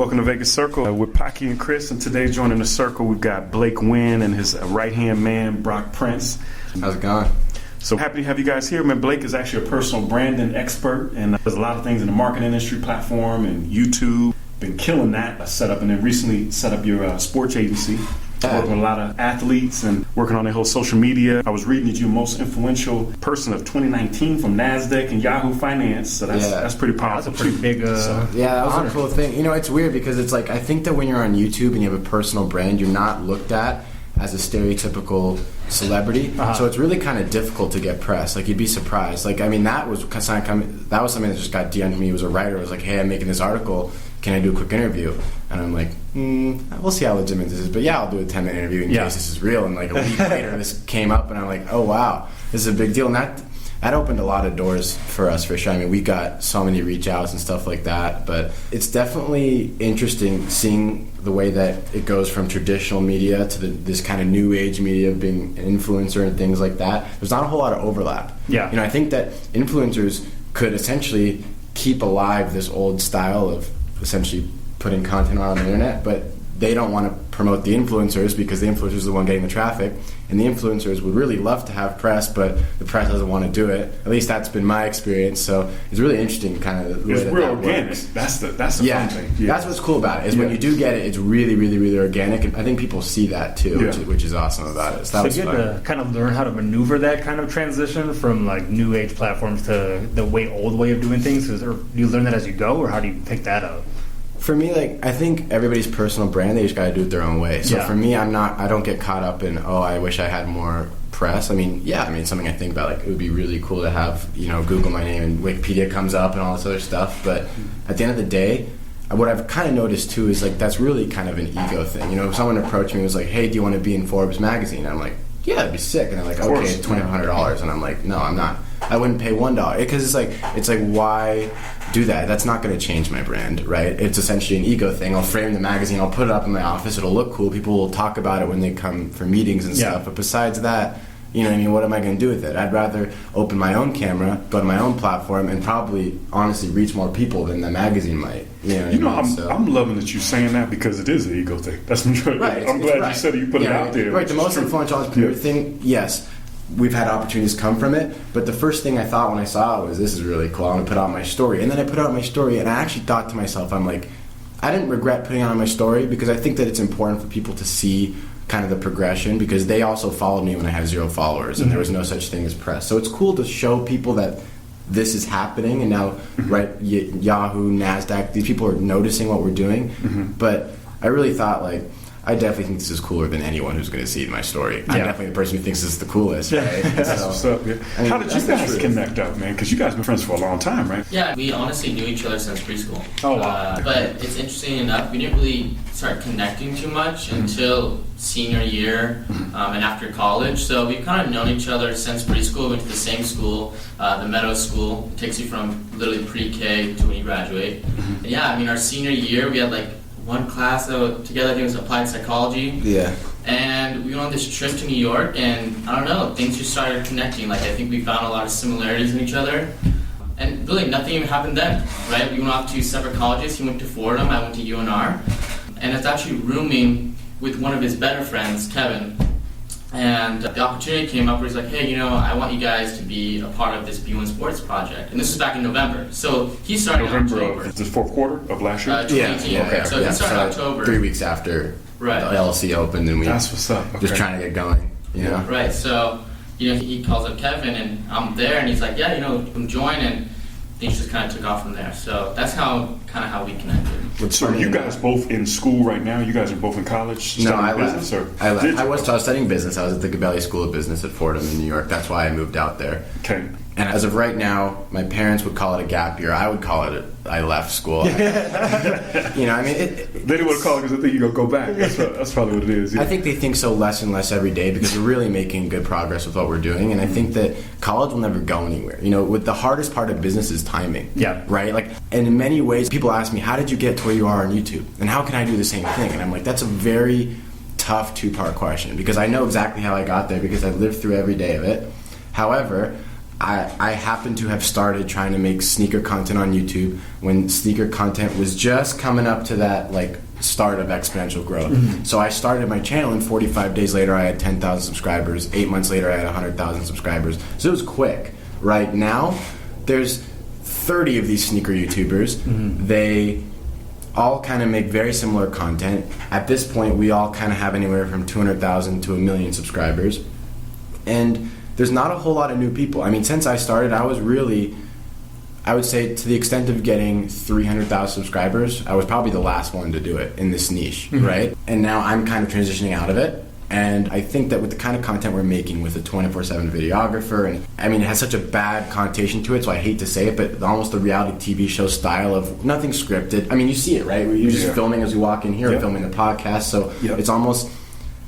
Welcome to Vegas Circle with Paki and Chris, and today joining the circle we've got Blake Wynn and his right-hand man, Brock Prince. How's it going? So happy to have you guys here. Man, Blake is actually a personal branding expert and does a lot of things in the marketing industry platform and YouTube. Been killing that setup, and then recently set up your sports agency. Working with a lot of athletes and working on their whole social media. I was reading that you're the most influential person of 2019 from NASDAQ and Yahoo Finance, so that's pretty powerful. That's a pretty big that was a cool thing. You know, it's weird because it's like, I think that when you're on YouTube and you have a personal brand, you're not looked at as a stereotypical celebrity. So it's really kind of difficult to get press. Like, you'd be surprised. Like, I mean, that was something that just got DM'd to me. It was a writer. It was like, hey, I'm making this article. Can I do a quick interview? And I'm like, we'll see how legitimate this is. But yeah, I'll do a 10-minute interview in case this is real. And like a week later, this came up, and I'm like, oh, wow, this is a big deal. And that opened a lot of doors for us, for sure. I mean, we got so many reach outs and stuff like that. But it's definitely interesting seeing the way that it goes from traditional media to this kind of new age media of being an influencer and things like that. There's not a whole lot of overlap. Yeah. You know, I think that influencers could essentially keep alive this old style of essentially putting content on the internet, but they don't want to promote the influencers because the influencers is the one getting the traffic, and the influencers would really love to have press, but the press doesn't want to do it. At least that's been my experience. So it's really interesting, kind of the way that real organic. Works. That's the fun thing. Yeah. That's what's cool about it. Is when you do get it, it's really, really, really organic, and I think people see that too, which is awesome about it. So that was you fun. had to kind of learn how to maneuver that kind of transition from like new age platforms to the old way of doing things. Do you learn that as you go, or how do you pick that up? For me, like, I think everybody's personal brand, they just got to do it their own way. So for me, I don't get caught up in, I wish I had more press. I mean, it's something I think about, like, it would be really cool to have, Google my name and Wikipedia comes up and all this other stuff. But at the end of the day, what I've kind of noticed too is, like, that's really kind of an ego thing. If someone approached me and was like, hey, do you want to be in Forbes magazine? I'm like, yeah, that'd be sick. And they're like, okay, it's $2,500. And I'm like, no, I'm not. I wouldn't pay $1 because it's like why do that? That's not going to change my brand, right? It's essentially an ego thing. I'll frame the magazine, I'll put it up in my office, it'll look cool. People will talk about it when they come for meetings and stuff. But besides that, what am I going to do with it? I'd rather open my own camera, go to my own platform, and probably honestly reach more people than the magazine might. I'm loving that you're saying that because it is an ego thing. That's right. I'm glad you said it. You put it out there. Right. The most influential entrepreneur thing, yes. We've had opportunities come from it, but the first thing I thought when I saw it was, this is really cool, I want to put out my story. And then I put out my story, and I actually thought to myself, I'm like, I didn't regret putting out my story because I think that it's important for people to see kind of the progression, because they also followed me when I had 0 followers and there was no such thing as press. So it's cool to show people that this is happening, and now, Yahoo, NASDAQ, these people are noticing what we're doing. But I really thought, like, I definitely think this is cooler than anyone who's going to see my story. I'm definitely the person who thinks this is the coolest, right? That's what's up, How did you guys connect up, man? Because you guys have been friends for a long time, right? Yeah, we honestly knew each other since preschool. Oh, wow. But it's interesting enough, we didn't really start connecting too much until senior year and after college. So we've kind of known each other since preschool. We went to the same school, the Meadows School. It takes you from literally pre-K to when you graduate. And our senior year, we had like one class together. I think it was applied psychology. Yeah. And we went on this trip to New York, and I don't know, things just started connecting. Like, I think we found a lot of similarities in each other. And really, nothing even happened then, right? We went off to separate colleges. He went to Fordham, I went to UNR. And it's actually rooming with one of his better friends, Kevin. And the opportunity came up where he's like, hey, I want you guys to be a part of this B1 Sports project. And this was back in November. So he started in October. The fourth quarter of last year? 2018. Okay. So he started in October. 3 weeks after the LLC opened, and we That's what's up. just trying to get going. Right. So, he calls up Kevin, and I'm there, and he's like, yeah, come join, and things just kind of took off from there. So that's how we connected. So are you guys both in school right now? You guys are both in college? No, I left. Business, or I left. I was studying business. I was at the Gabelli School of Business at Fordham in New York. That's why I moved out there. Okay. And as of right now, my parents would call it a gap year. I would call it I left school. They didn't want to call it because they think you're going to go back. That's probably what it is. Yeah. I think they think so less and less every day because we're really making good progress with what we're doing. And I think that college will never go anywhere. With the hardest part of business is timing. Yeah. Right? Like, and in many ways, people ask me, how did you get to where you are on YouTube? And how can I do the same thing? And I'm like, that's a very tough 2-part question because I know exactly how I got there because I've lived through every day of it. However, I happen to have started trying to make sneaker content on YouTube when sneaker content was just coming up to that like start of exponential growth. So I started my channel, and 45 days later I had 10,000 subscribers. 8 months later I had 100,000 subscribers. So it was quick. Right now, there's 30 of these sneaker YouTubers. They all kind of make very similar content. At this point, we all kind of have anywhere from 200,000 to 1 million subscribers. And there's not a whole lot of new people. I mean, since I started, I would say to the extent of getting 300,000 subscribers, I was probably the last one to do it in this niche, right? And now I'm kind of transitioning out of it. And I think that with the kind of content we're making with a 24/7 videographer, and I mean, it has such a bad connotation to it, so I hate to say it, but almost the reality TV show style of nothing scripted. I mean, you see it, right? You're just filming as we walk in here, filming the podcast, so it's almost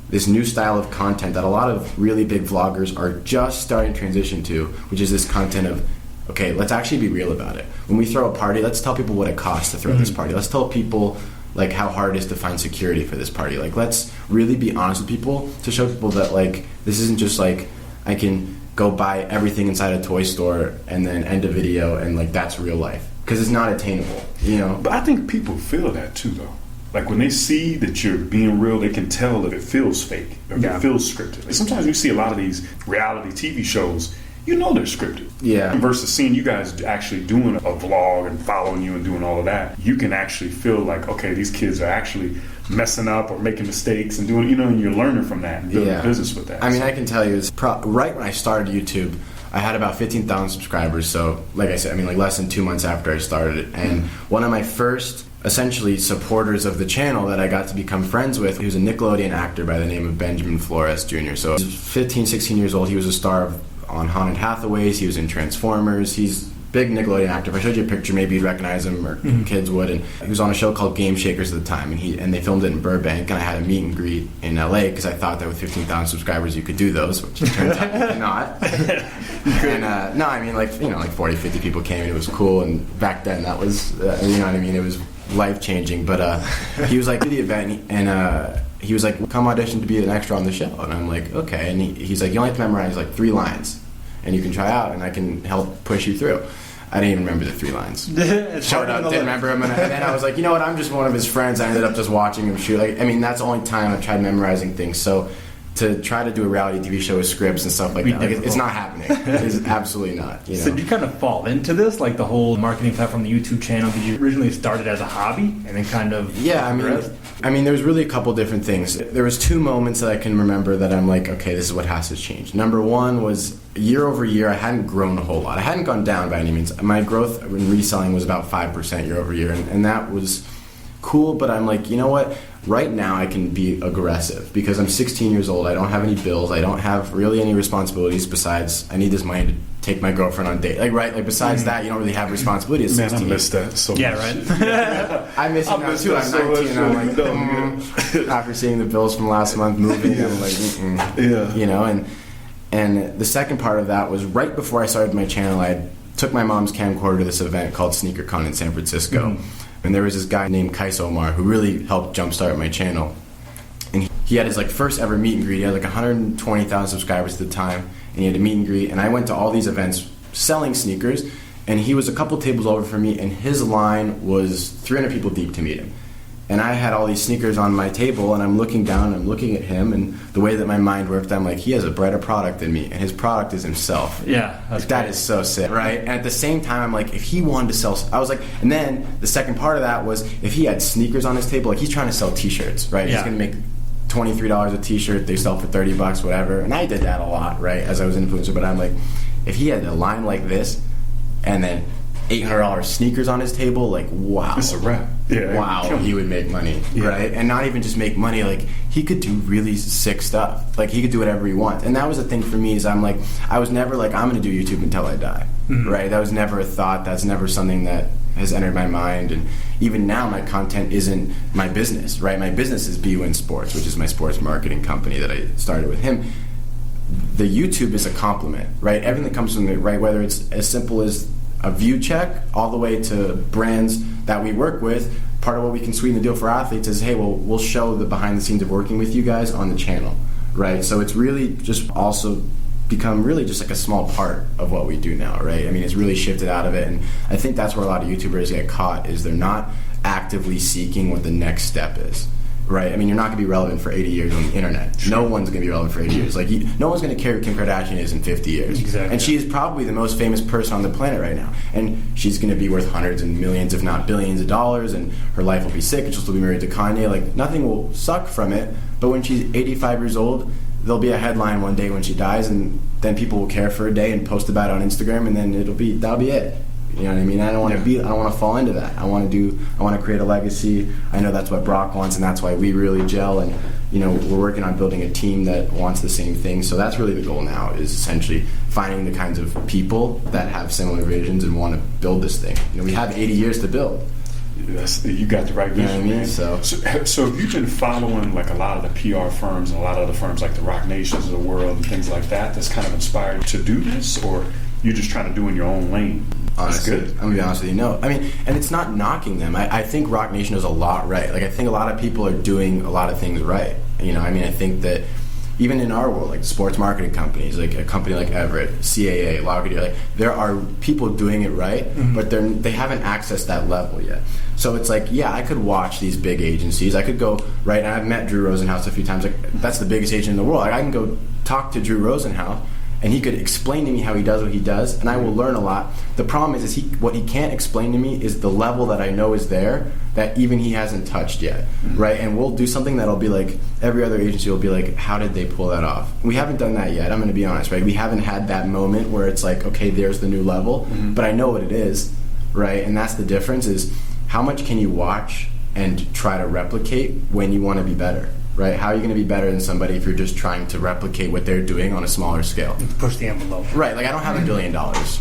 this new style of content that a lot of really big vloggers are just starting to transition to, which is this content of, okay, let's actually be real about it. When we throw a party, let's tell people what it costs to throw this party. Let's tell people like how hard it is to find security for this party. Like, let's really be honest with people to show people that like this isn't just like I can go buy everything inside a toy store and then end a video and like that's real life, because it's not attainable, you know. But I think people feel that too, though. Like when they see that you're being real, they can tell if it feels fake or if it feels scripted. Like sometimes you see a lot of these reality TV shows, you know they're scripted. Yeah. Versus seeing you guys actually doing a vlog and following you and doing all of that, you can actually feel like, okay, these kids are actually messing up or making mistakes and doing, you know, and you're learning from that and building a business with that. I mean, I can tell you, right when I started YouTube, I had about 15,000 subscribers. So, like I said, I mean, like less than 2 months after I started it. And one of my first, essentially, supporters of the channel that I got to become friends with, he was a Nickelodeon actor by the name of Benjamin Flores Jr. So, he was 15, 16 years old. He was a star on Haunted Hathaways. He was in Transformers. He's a big Nickelodeon actor. If I showed you a picture, maybe you'd recognize him, or kids would. And he was on a show called Game Shakers at the time, and they filmed it in Burbank. And I had a meet and greet in LA because I thought that with 15,000 subscriers you could do those, which it turns out you could not. And no, I mean, like, you know, like 40, 50 people came and it was cool. And back then that was, you know what I mean? It was life changing. But he was like to the event, and he was like, come audition to be an extra on the show. And I'm like, okay. And he's like, you only have to memorize like 3 lines and you can try out and I can help push you through. I didn't even remember the 3 lines. Showed up, didn't remember him, and then I was like, you know what, I'm just one of his friends. I ended up just watching him shoot. Like, I mean, that's the only time I've tried memorizing things. So to try to do a reality TV show with scripts and stuff like that, like, it's not happening. It's absolutely not. You know? So did you kind of fall into this, like the whole marketing platform, the YouTube channel? Did you originally start it as a hobby and then kind of I mean, there was really a couple different things. There was 2 moments that I can remember that I'm like, okay, this is what has to change. Number 1 was year over year, I hadn't grown a whole lot. I hadn't gone down by any means. My growth in reselling was about 5% year over year, and that was cool, but I'm like, you know what? Right now I can be aggressive because I'm 16 years old. I don't have any bills. I don't have really any responsibilities besides I need this money to take my girlfriend on a date. Like, right? Like, besides that, you don't really have responsibilities. Man, I miss that so much. Yeah, right? I miss it now too. I'm 19 and I'm like, after seeing the bills from last month moving, I'm like, you know, and the second part of that was right before I started my channel, I took my mom's camcorder to this event called SneakerCon in San Francisco. And there was this guy named Kais Omar who really helped jumpstart my channel. And he had his like first ever meet and greet. He had like 120,000 subscribers at the time, and he had a meet and greet. And I went to all these events selling sneakers, and he was a couple tables over from me, and his line was 300 people deep to meet him. And I had all these sneakers on my table, and I'm looking down, and I'm looking at him, and the way that my mind worked, I'm like, he has a brighter product than me, and his product is himself. Yeah, that is so sick, right? And at the same time, I'm like, if he wanted to sell, I was like, and then the second part of that was, if he had sneakers on his table, like he's trying to sell T-shirts, right? Yeah. He's gonna make $23 a T-shirt, they sell for $30, whatever. And I did that a lot, right, as I was an influencer. But I'm like, if he had a line like this, and then $800 sneakers on his table, like, wow. It's a wrap. Yeah. Wow, he would make money, right? And not even just make money, like, he could do really sick stuff. Like, he could do whatever he wants. And that was the thing for me, is I'm like, I was never like, I'm going to do YouTube until I die, right? That was never a thought. That's never something that has entered my mind. And even now, my content isn't my business, right? My business is Wynn Sports, which is my sports marketing company that I started with him. The YouTube is a compliment, right? Everything that comes from it, right? Whether it's as simple as a view check all the way to brands that we work with. Part of what we can sweeten the deal for athletes is, hey, well, we'll show the behind the scenes of working with you guys on the channel, right? So it's really just also become really just like a small part of what we do now, right? I mean, it's really shifted out of it, and I think that's where a lot of YouTubers get caught, is they're not actively seeking what the next step is. Right, I mean, you're not going to be relevant for 80 years on the internet. Sure. No one's going to be relevant for 80 years. Like, no one's going to care who Kim Kardashian is in 50 years. Exactly. And she is probably the most famous person on the planet right now. And she's going to be worth hundreds and millions, if not billions of dollars, and her life will be sick, and she'll still be married to Kanye. Like, nothing will suck from it. But when she's 85 years old, there'll be a headline one day when she dies, and then people will care for a day and post about it on Instagram, and then that'll be it. You know what I mean? I don't want to fall into that. I want to create a legacy. I know that's what Brock wants, and that's why we really gel. And we're working on building a team that wants the same thing. So that's really the goal now, is essentially finding the kinds of people that have similar visions and want to build this thing. We have 80 years to build. You got the right vision, man. So have you been following like a lot of the PR firms and a lot of other firms like the Rock Nations of the world and things like that that's kind of inspired to do this, or you're just trying to do in your own lane? Honestly, good. I'm gonna be honest with you. No, I mean, and it's not knocking them. I think Rock Nation does a lot right. Like, I think a lot of people are doing a lot of things right. I mean, I think that even in our world, like sports marketing companies, like a company like Everett, CAA, Logody, like there are people doing it right, but they haven't accessed that level yet. So it's like, yeah, I could watch these big agencies. I could go, right, and I've met Drew Rosenhaus a few times. Like, that's the biggest agent in the world. Like, I can go talk to Drew Rosenhaus, and he could explain to me how he does what he does, and I will learn a lot. The problem is what he can't explain to me is the level that I know is there that even he hasn't touched yet, right? And we'll do something that'll be like, every other agency will be like, how did they pull that off? We haven't done that yet, I'm going to be honest, right? We haven't had that moment where it's like, okay, there's the new level, but I know what it is, right? And that's the difference, is how much can you watch and try to replicate when you want to be better? Right? How are you going to be better than somebody if you're just trying to replicate what they're doing on a smaller scale? Push the envelope. Right. Like, I don't have $1 billion,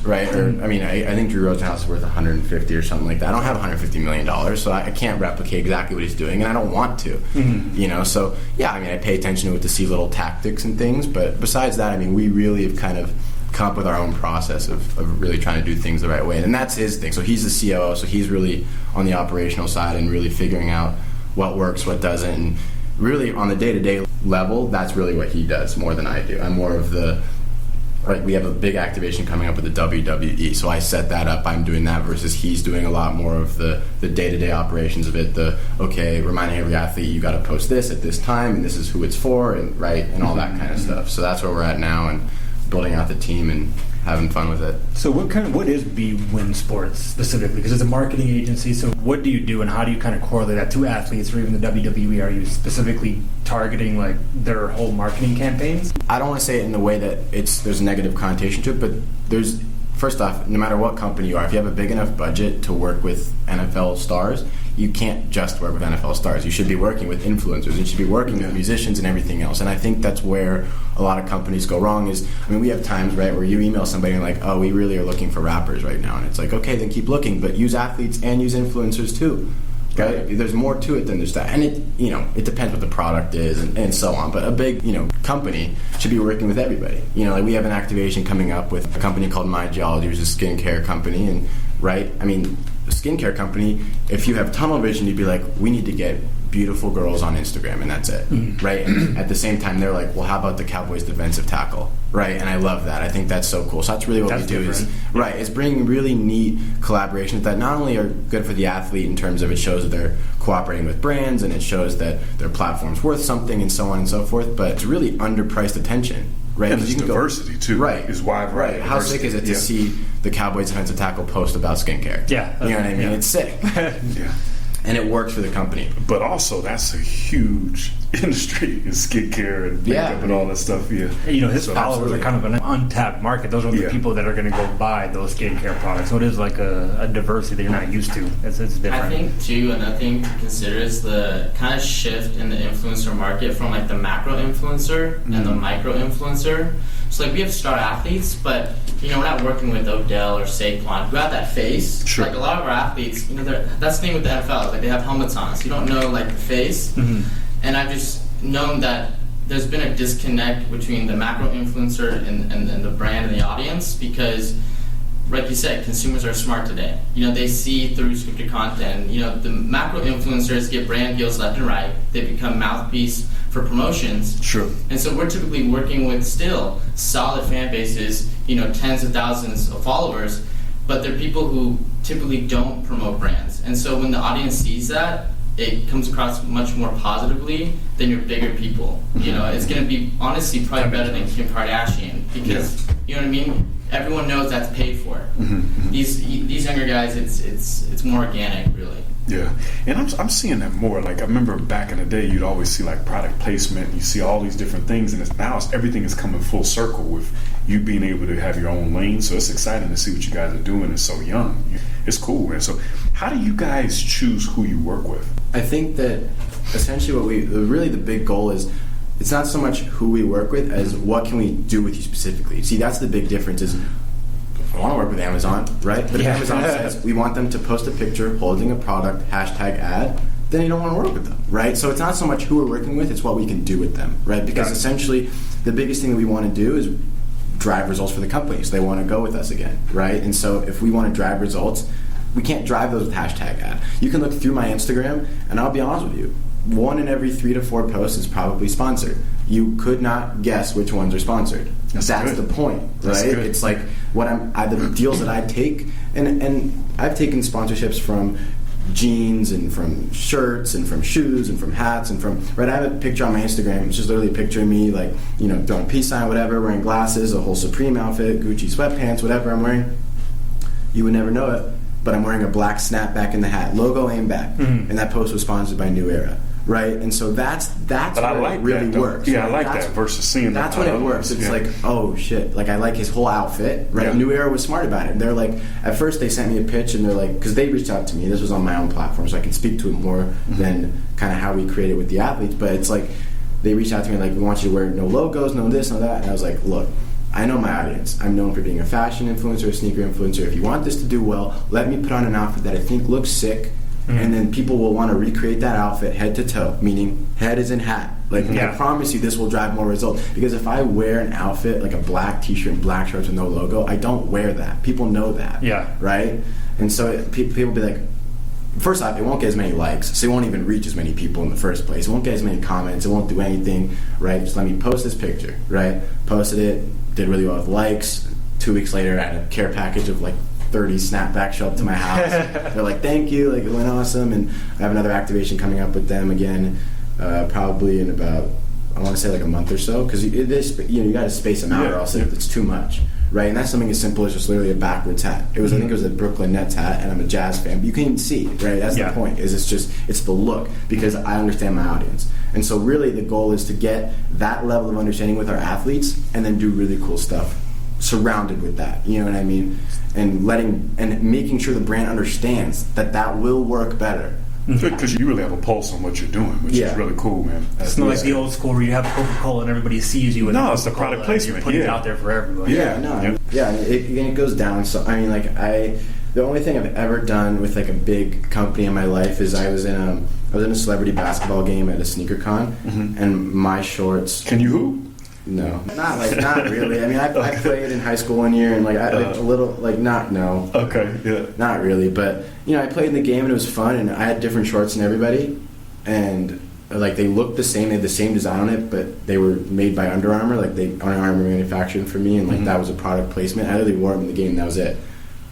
right? Or, I mean, I think Drew Rosenhaus is worth 150 or something like that. I don't have $150 million, so I can't replicate exactly what he's doing, and I don't want to. So, yeah, I mean, I pay attention to see little tactics and things, but besides that, I mean, we really have kind of come up with our own process of really trying to do things the right way, and that's his thing. So he's the COO, so he's really on the operational side and really figuring out what works, what doesn't, and really on the day-to-day level, that's really what he does more than I do. I'm more of we have a big activation coming up with the WWE, so I set that up, I'm doing that, versus he's doing a lot more of the day-to-day operations of it, reminding every athlete, you got to post this at this time, and this is who it's for, and all that kind of stuff. So that's where we're at now, and building out the team and having fun with it. So what is Wynn Sports specifically? Because it's a marketing agency, so what do you do, and how do you kind of correlate that to athletes or even the WWE? Are you specifically targeting like their whole marketing campaigns? I don't want to say it in the way that there's a negative connotation to it, but first off, no matter what company you are, if you have a big enough budget to work with NFL stars, you can't just work with NFL stars. You should be working with influencers. You should be working with musicians and everything else. And I think that's where a lot of companies go wrong is, I mean, we have times, right, where you email somebody and like, oh, we really are looking for rappers right now. And it's like, okay, then keep looking, but use athletes and use influencers too. Right? There's more to it than just that. And it depends what the product is and so on. But a big, company should be working with everybody. Like we have an activation coming up with a company called My Geology, which is a skincare company. And, right, I mean, a skincare company, if you have tunnel vision, you'd be like, we need to get beautiful girls on Instagram, and that's it, right? And at the same time, they're like, well, how about the Cowboys defensive tackle, right? And I love that. I think that's so cool. So that's really what we do is bringing really neat collaborations that not only are good for the athlete in terms of it shows that they're cooperating with brands and it shows that their platform's worth something and so on and so forth, but it's really underpriced attention. Right, and it's diversity too. Right, is wide variety. Right, how sick is it to see the Cowboys defensive tackle post about skincare? Yeah, you know what I mean. It's sick. Yeah, and it works for the company. But also, that's a huge industry in skincare and makeup and all that stuff. Yeah, his followers are kind of an untapped market. Those are the people that are going to go buy those skincare products. So it is like a diversity that you're not used to. It's different. I think too, another thing to consider is the kind of shift in the influencer market from like the macro influencer and the micro influencer. So like we have star athletes, but we're not working with Odell or Saquon who have that face. Sure. Like a lot of our athletes, that's the thing with the NFL. Like they have helmets on, so you don't know like the face. And I've just known that there's been a disconnect between the macro influencer and the brand and the audience, because like you said, consumers are smart today. You know, they see through scripted content. You know, the macro influencers get brand deals left and right. They become mouthpiece for promotions. Sure. And so we're typically working with still solid fan bases, you know, tens of thousands of followers, but they're people who typically don't promote brands. And so when the audience sees that, it comes across much more positively than your bigger people. You know, it's going to be honestly probably better than Kim Kardashian because, you know what I mean? Everyone knows that's paid for. These younger guys, it's more organic, really. Yeah, and I'm seeing that more. Like I remember back in the day, you'd always see like product placement. And you see all these different things, and everything is coming full circle with you being able to have your own lane. So it's exciting to see what you guys are doing. It's so young. It's cool, man. So how do you guys choose who you work with? I think that essentially really the big goal is, it's not so much who we work with as what can we do with you specifically. See, that's the big difference is, I want to work with Amazon, right? But if Amazon says we want them to post a picture holding a product, #ad, then you don't want to work with them, right? So it's not so much who we're working with, it's what we can do with them, right? Because essentially the biggest thing that we want to do is drive results for the company. So they want to go with us again, right? And so if we want to drive results, we can't drive those with #ad. You can look through my Instagram, and I'll be honest with you, 1 in every 3 to 4 posts is probably sponsored. You could not guess which ones are sponsored. That's the point, right? It's like the deals that I take, and I've taken sponsorships from jeans and from shirts and from shoes and from hats and from, right? I have a picture on my Instagram. It's just literally a picture of me, like, you know, throwing a peace sign, whatever, wearing glasses, a whole Supreme outfit, Gucci sweatpants, whatever I'm wearing. You would never know it, but I'm wearing a black snapback in the hat, logo aimed back, and that post was sponsored by New Era. Right, and so that's but when I like it really that, works. Yeah, right? I like that versus seeing that's when it works. It's like, oh shit, like I like his whole outfit. Right, New Era was smart about it. They're like, at first they sent me a pitch, and they're like, because they reached out to me. This was on my own platform, so I can speak to it more than kind of how we create it with the athletes. But it's like they reached out to me like, we want you to wear no logos, no this, no that, and I was like, look, I know my audience. I'm known for being a fashion influencer, a sneaker influencer. If you want this to do well, let me put on an outfit that I think looks sick. And then people will want to recreate that outfit head to toe, meaning head is in hat. Like, I promise you this will drive more results. Because if I wear an outfit, like a black t-shirt and black shorts with no logo, I don't wear that. People know that. Yeah. Right? And so people will be like, first off, it won't get as many likes, so it won't even reach as many people in the first place. It won't get as many comments. It won't do anything, right? Just let me post this picture, right? Posted it, did really well with likes. 2 weeks later, I had a care package of like 30 snapbacks show up to my house. They're like, thank you, like it went awesome. And I have another activation coming up with them again, probably in about, I want to say like a month or so, because you got to space them out or else it's too much, right? And that's something as simple as just literally a backwards hat. I think it was a Brooklyn Nets hat, and I'm a Jazz fan, but you can even see, right? That's the point, is it's the look, because I understand my audience. And so really the goal is to get that level of understanding with our athletes and then do really cool stuff surrounded with that, you know what I mean? And making sure the brand understands that will work better. Because you really have a pulse on what you're doing, which is really cool, man. It's not like the old school where you have Coca-Cola and everybody sees you with no, it's the product placement. You're putting it out there for everybody. It goes down. So I mean, like the only thing I've ever done with like a big company in my life is I was in a celebrity basketball game at a sneaker con, and my shorts. Can you hoop? No, not really. I mean, I played in high school 1 year, and like a little, like no. Okay, yeah. Not really, but you know, I played in the game and it was fun, and I had different shorts than everybody, and like they looked the same, they had the same design on it, but they were made by Under Armour, like Under Armour manufactured for me, and like that was a product placement. I literally wore them in the game, and that was it.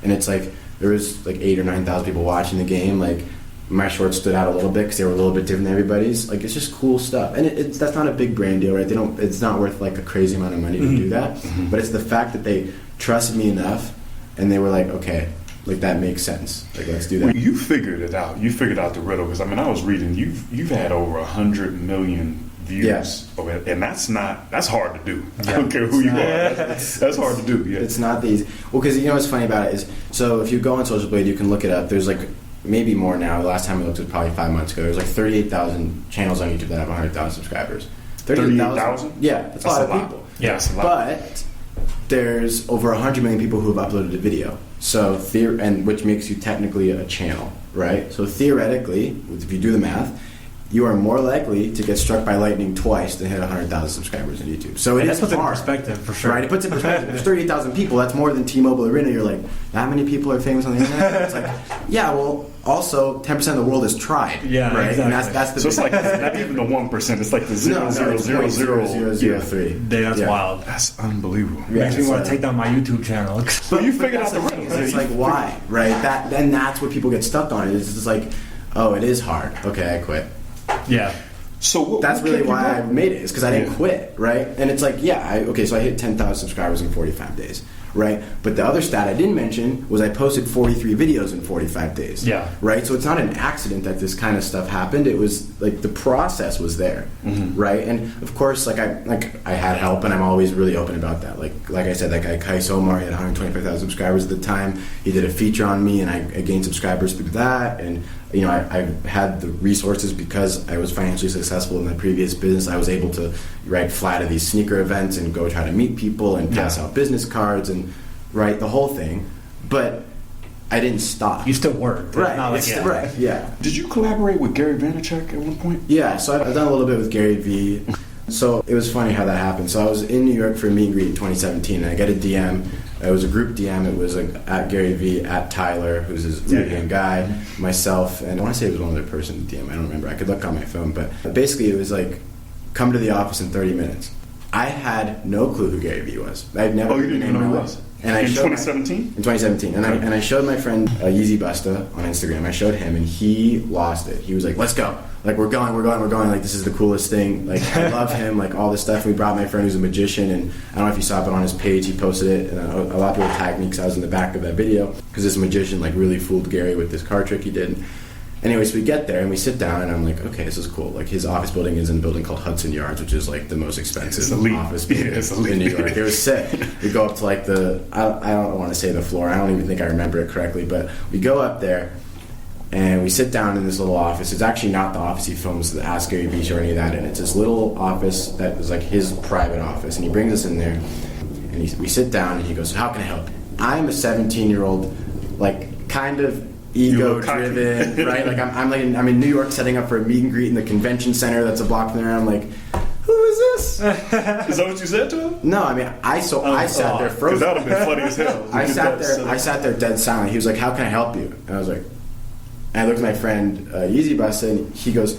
And it's like there was like 8,000 or 9,000 people watching the game, like. My shorts stood out a little bit because they were a little bit different than everybody's. Like, it's just cool stuff, and that's not a big brand deal, right? It's not worth like a crazy amount of money to do that. But it's the fact that they trusted me enough, and they were like, okay, like that makes sense. Like, let's do that. Well, you figured it out. You figured out the riddle, because I mean, I was reading. You've had over 100 million views, and that's hard to do. I don't care who you are. That's hard to do. Yeah, it's not easy. Well, because you know what's funny about it is, so if you go on Social Blade, you can look it up. There's like. Maybe more now. The last time I looked was probably 5 months ago. There's like 38,000 channels on YouTube that have 100,000 subscribers. 38,000? Yeah, that's a lot of people. Yeah, that's a lot. But there's over 100 million people who have uploaded a video. So and which makes you technically a channel, right? So theoretically, if you do the math, you are more likely to get struck by lightning twice than hit 100,000 subscribers on YouTube. So it And is that puts it in hard, perspective, for sure. right? It puts it in perspective. There's 38,000 people. That's more than T-Mobile Arena. You're like, that many people are famous on the internet? It's like, yeah, well, also 10% of the world has tried. Yeah, right? exactly. And that's the So it's like not even the 1%. It's like the 0.0000. That's wild. That's unbelievable. Yeah, Makes me want so- to take down my YouTube channel. So you figured out that's the thing, riddle. is It's like, why, right? Then that's what people get stuck on. It's just like, oh, it is hard. Okay, I quit. Yeah. So That's really why I made it, is because I didn't Yeah. quit, right? And it's like, yeah, so I hit 10,000 subscribers in 45 days, right? But the other stat I didn't mention was I posted 43 videos in 45 days. Yeah. Right? So it's not an accident that this kind of stuff happened. It was like the process was there, right? And of course, I had help, and I'm always really open about that. Like I said, that guy Kais Omar, he had 125,000 subscribers at the time. He did a feature on me, and I gained subscribers through that. And I had the resources because I was financially successful in my previous business. I was able to fly to these sneaker events and go try to meet people and pass out business cards and the whole thing. But I didn't stop. You still worked. Right. Not like, Right. Yeah. Did you collaborate with Gary Vaynerchuk at one point? Yeah. So I've done a little bit with Gary V. So it was funny how that happened. So I was in New York for a meet and greet in 2017, and I get a DM. It was a group DM. It was at Gary V, at Tyler, who's his right-hand guy, myself, and I want to say it was one other person in the DM. I don't remember. I could look on my phone. But basically it was like, come to the office in 30 minutes. I had no clue who Gary V was. I'd never you didn't even know who he was? And In 2017? In 2017. And I showed my friend Yeezy Busta on Instagram. I showed him, and he lost it. He was like, let's go. Like, we're going. Like, this is the coolest thing. Like, I love him. Like, all this stuff. We brought my friend who's a magician, and I don't know if you saw it, but on his page, he posted it. And a lot of people tagged me because I was in the back of that video. Because this magician, really fooled Gary with this card trick he did. Anyways, we get there and we sit down, and I'm like, okay, this is cool. Like, his office building is in a building called Hudson Yards, which is the most expensive office building in New York. It was sick. We go up to I don't want to say the floor. I don't even think I remember it correctly, but we go up there and we sit down in this little office. It's actually not the office he films the Ask Gary Vee or any of that in. It's this little office that is his private office, and he brings us in there, and we sit down, and he goes, how can I help? I'm a 17-year-old, kind of ego-driven, right? I'm in New York setting up for a meet and greet in the convention center that's a block from there. I'm like, who is this? Is that what you said to him? No, I mean, I sat there frozen. That would have been funny as hell. I sat there dead silent. He was like, how can I help you? And I was like, and I looked at my friend Yeezy Busta, and he goes,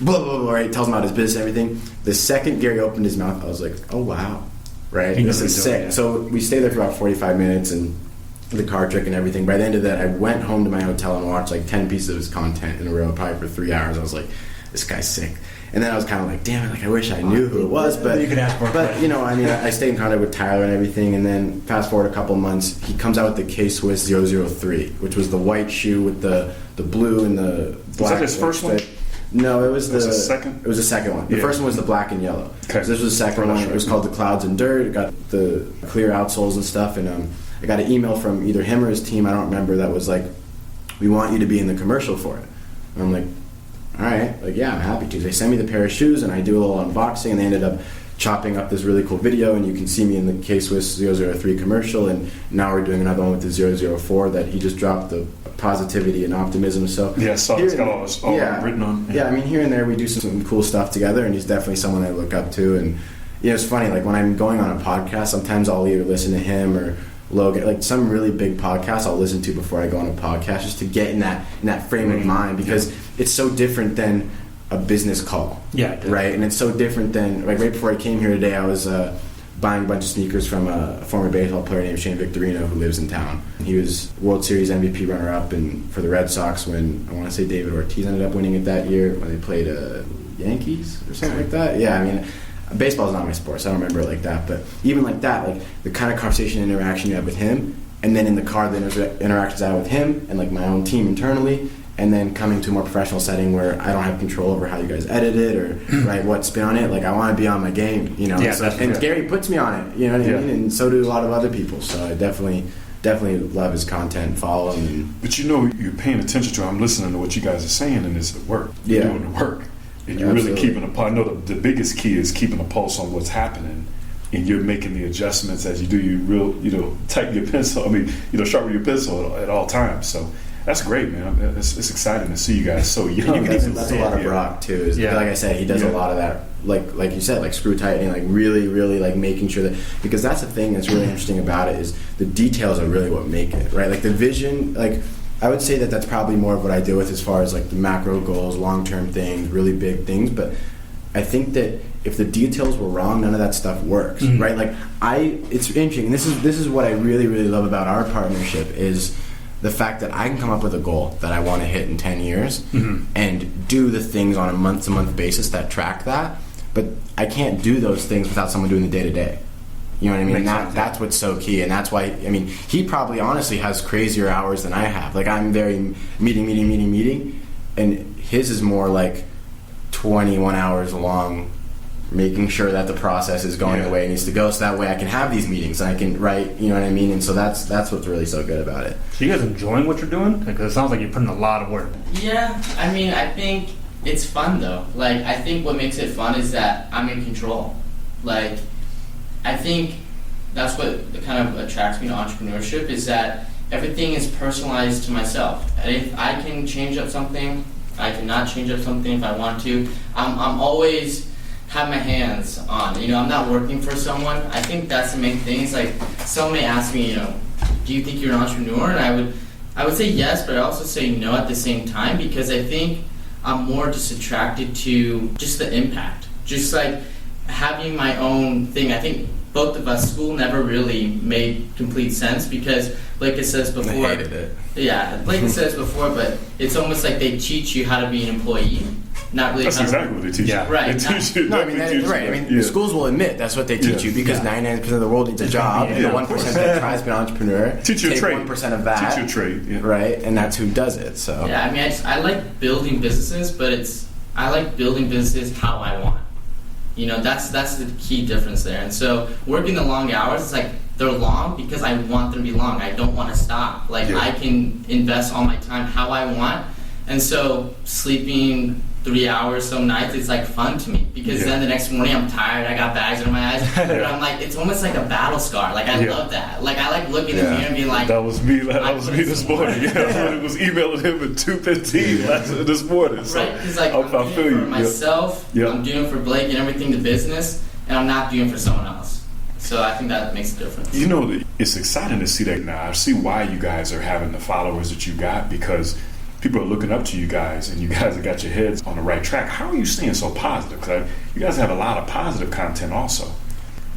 blah, blah, blah, right? Tells him about his business and everything. The second Gary opened his mouth, I was like, oh, wow. Right? This is sick. So we stayed there for about 45 minutes, and the card trick and everything. By the end of that, I went home to my hotel and watched 10 pieces of his content in a row, probably for 3 hours. I was like, this guy's sick. And then I was kind of like, damn it, I wish I knew who it was. But you could ask for it. But I stayed in contact with Tyler and everything. And then fast forward a couple months, he comes out with the K-Swiss 003, which was the white shoe with the blue and the black. Was that his first one? No, it was the second. It was the second one. The first one was the black and yellow. Okay. So this was the second one. It was called the Clouds and Dirt. It got the clear outsoles and stuff. And I got an email from either him or his team, I don't remember, that was like, we want you to be in the commercial for it. And I'm like, all right, yeah, I'm happy to. They send me the pair of shoes, and I do a little unboxing, and they ended up chopping up this really cool video, and you can see me in the K-Swiss 003 commercial, and now we're doing another one with the 004 that he just dropped, the positivity and optimism. So yeah, so it's got all written on. Yeah, I mean, here and there we do some cool stuff together, and he's definitely someone I look up to. And it's funny, when I'm going on a podcast, sometimes I'll either listen to him or Logan, some really big podcasts I'll listen to before I go on a podcast, just to get in that frame of mind, because it's so different than a business call. Yeah, right. And it's so different than right before I came here today, I was buying a bunch of sneakers from a former baseball player named Shane Victorino who lives in town. He was World Series MVP runner-up and for the Red Sox when I want to say David Ortiz ended up winning it that year when they played Yankees or something like that. Yeah, I mean, baseball is not my sport, so I don't remember it like that. But even like that, the kind of conversation and interaction you have with him, and then in the car, the interactions I have with him and my own team internally, and then coming to a more professional setting where I don't have control over how you guys edit it or what spin on it. I want to be on my game, Yeah, so, and Gary puts me on it, you know what I mean? And so do a lot of other people. So I definitely love his content, follow him. But you're paying attention to. I'm listening to what you guys are saying, and it's the work. You're doing the work. And you're really keeping a pulse. I know the biggest key is keeping a pulse on what's happening, and you're making the adjustments as you do. You tighten your pencil. Sharpen your pencil at all times. So That's great, man. It's exciting to see you guys so young. That's a lot of Brock too. Like I said, he does a lot of that. Like you said, like screw tightening, like really like making sure that, because that's the thing that's really interesting about it is the details are really what make it, right? Like the vision, like I would say that that's probably more of what I deal with as far as like the macro goals, long-term things, really big things. But I think that if the details were wrong, none of that stuff works, right? Like it's interesting. And this is what I really love about our partnership is the fact that I can come up with a goal that I want to hit in 10 years and do the things on a month-to-month basis that track that. But I can't do those things without someone doing the day-to-day. You know what I mean? That's what's so key, and that's why, I mean, he probably honestly has crazier hours than I have. Like, I'm very meeting, and his is more like 21 hours long, making sure that the process is going the way it needs to go, so that way I can have these meetings, and I can write, you know what I mean? And so that's what's really so good about it. So you guys enjoying what you're doing? Because it sounds like you're putting a lot of work. Yeah, I mean, I think it's fun though. Like, I think what makes it fun is that I'm in control. Like, I think that's what kind of attracts me to entrepreneurship, is that everything is personalized to myself. And if I can change up something, I cannot change up something if I want to. I'm always have my hands on. You know, I'm not working for someone. I think that's the main thing. It's like, someone may ask me, you know, do you think you're an entrepreneur? And I would say yes, but I also say no at the same time, because I think I'm more just attracted to just the impact. Just like having my own thing. I think both of us, school never really made complete sense, because like it says before, I hated it. Yeah, like it says before, but it's almost like they teach you how to be an employee, not really. That's exactly what they teach you. Right. They teach you. No, I mean, right. I mean, schools will admit that's what they teach you, because 99% of the world needs a job, and the 1% that tries to be an entrepreneur, teach you a trade. 1% of that. Teach you a trade, right? And that's who does it. So yeah, I mean, I like building businesses, but I like building businesses how I want. You know, that's the key difference there. And so working the long hours, it's like they're long because I want them to be long. I don't want to stop. Like I can invest all my time how I want. And so sleeping 3 hours some nights, it's like fun to me, because then the next morning I'm tired, I got bags under my eyes, but I'm like, it's almost like a battle scar. Like I love that. Like I like looking in the mirror and being like, that was me this morning. I was emailing him at 2:15 this morning. So right, because like I'm doing it for myself, I'm doing it for Blake and everything, the business, and I'm not doing it for someone else. So I think that makes a difference. You know, it's exciting to see that now. I see why you guys are having the followers that you got, because people are looking up to you guys, and you guys have got your heads on the right track. How are you staying so positive? Because you guys have a lot of positive content also.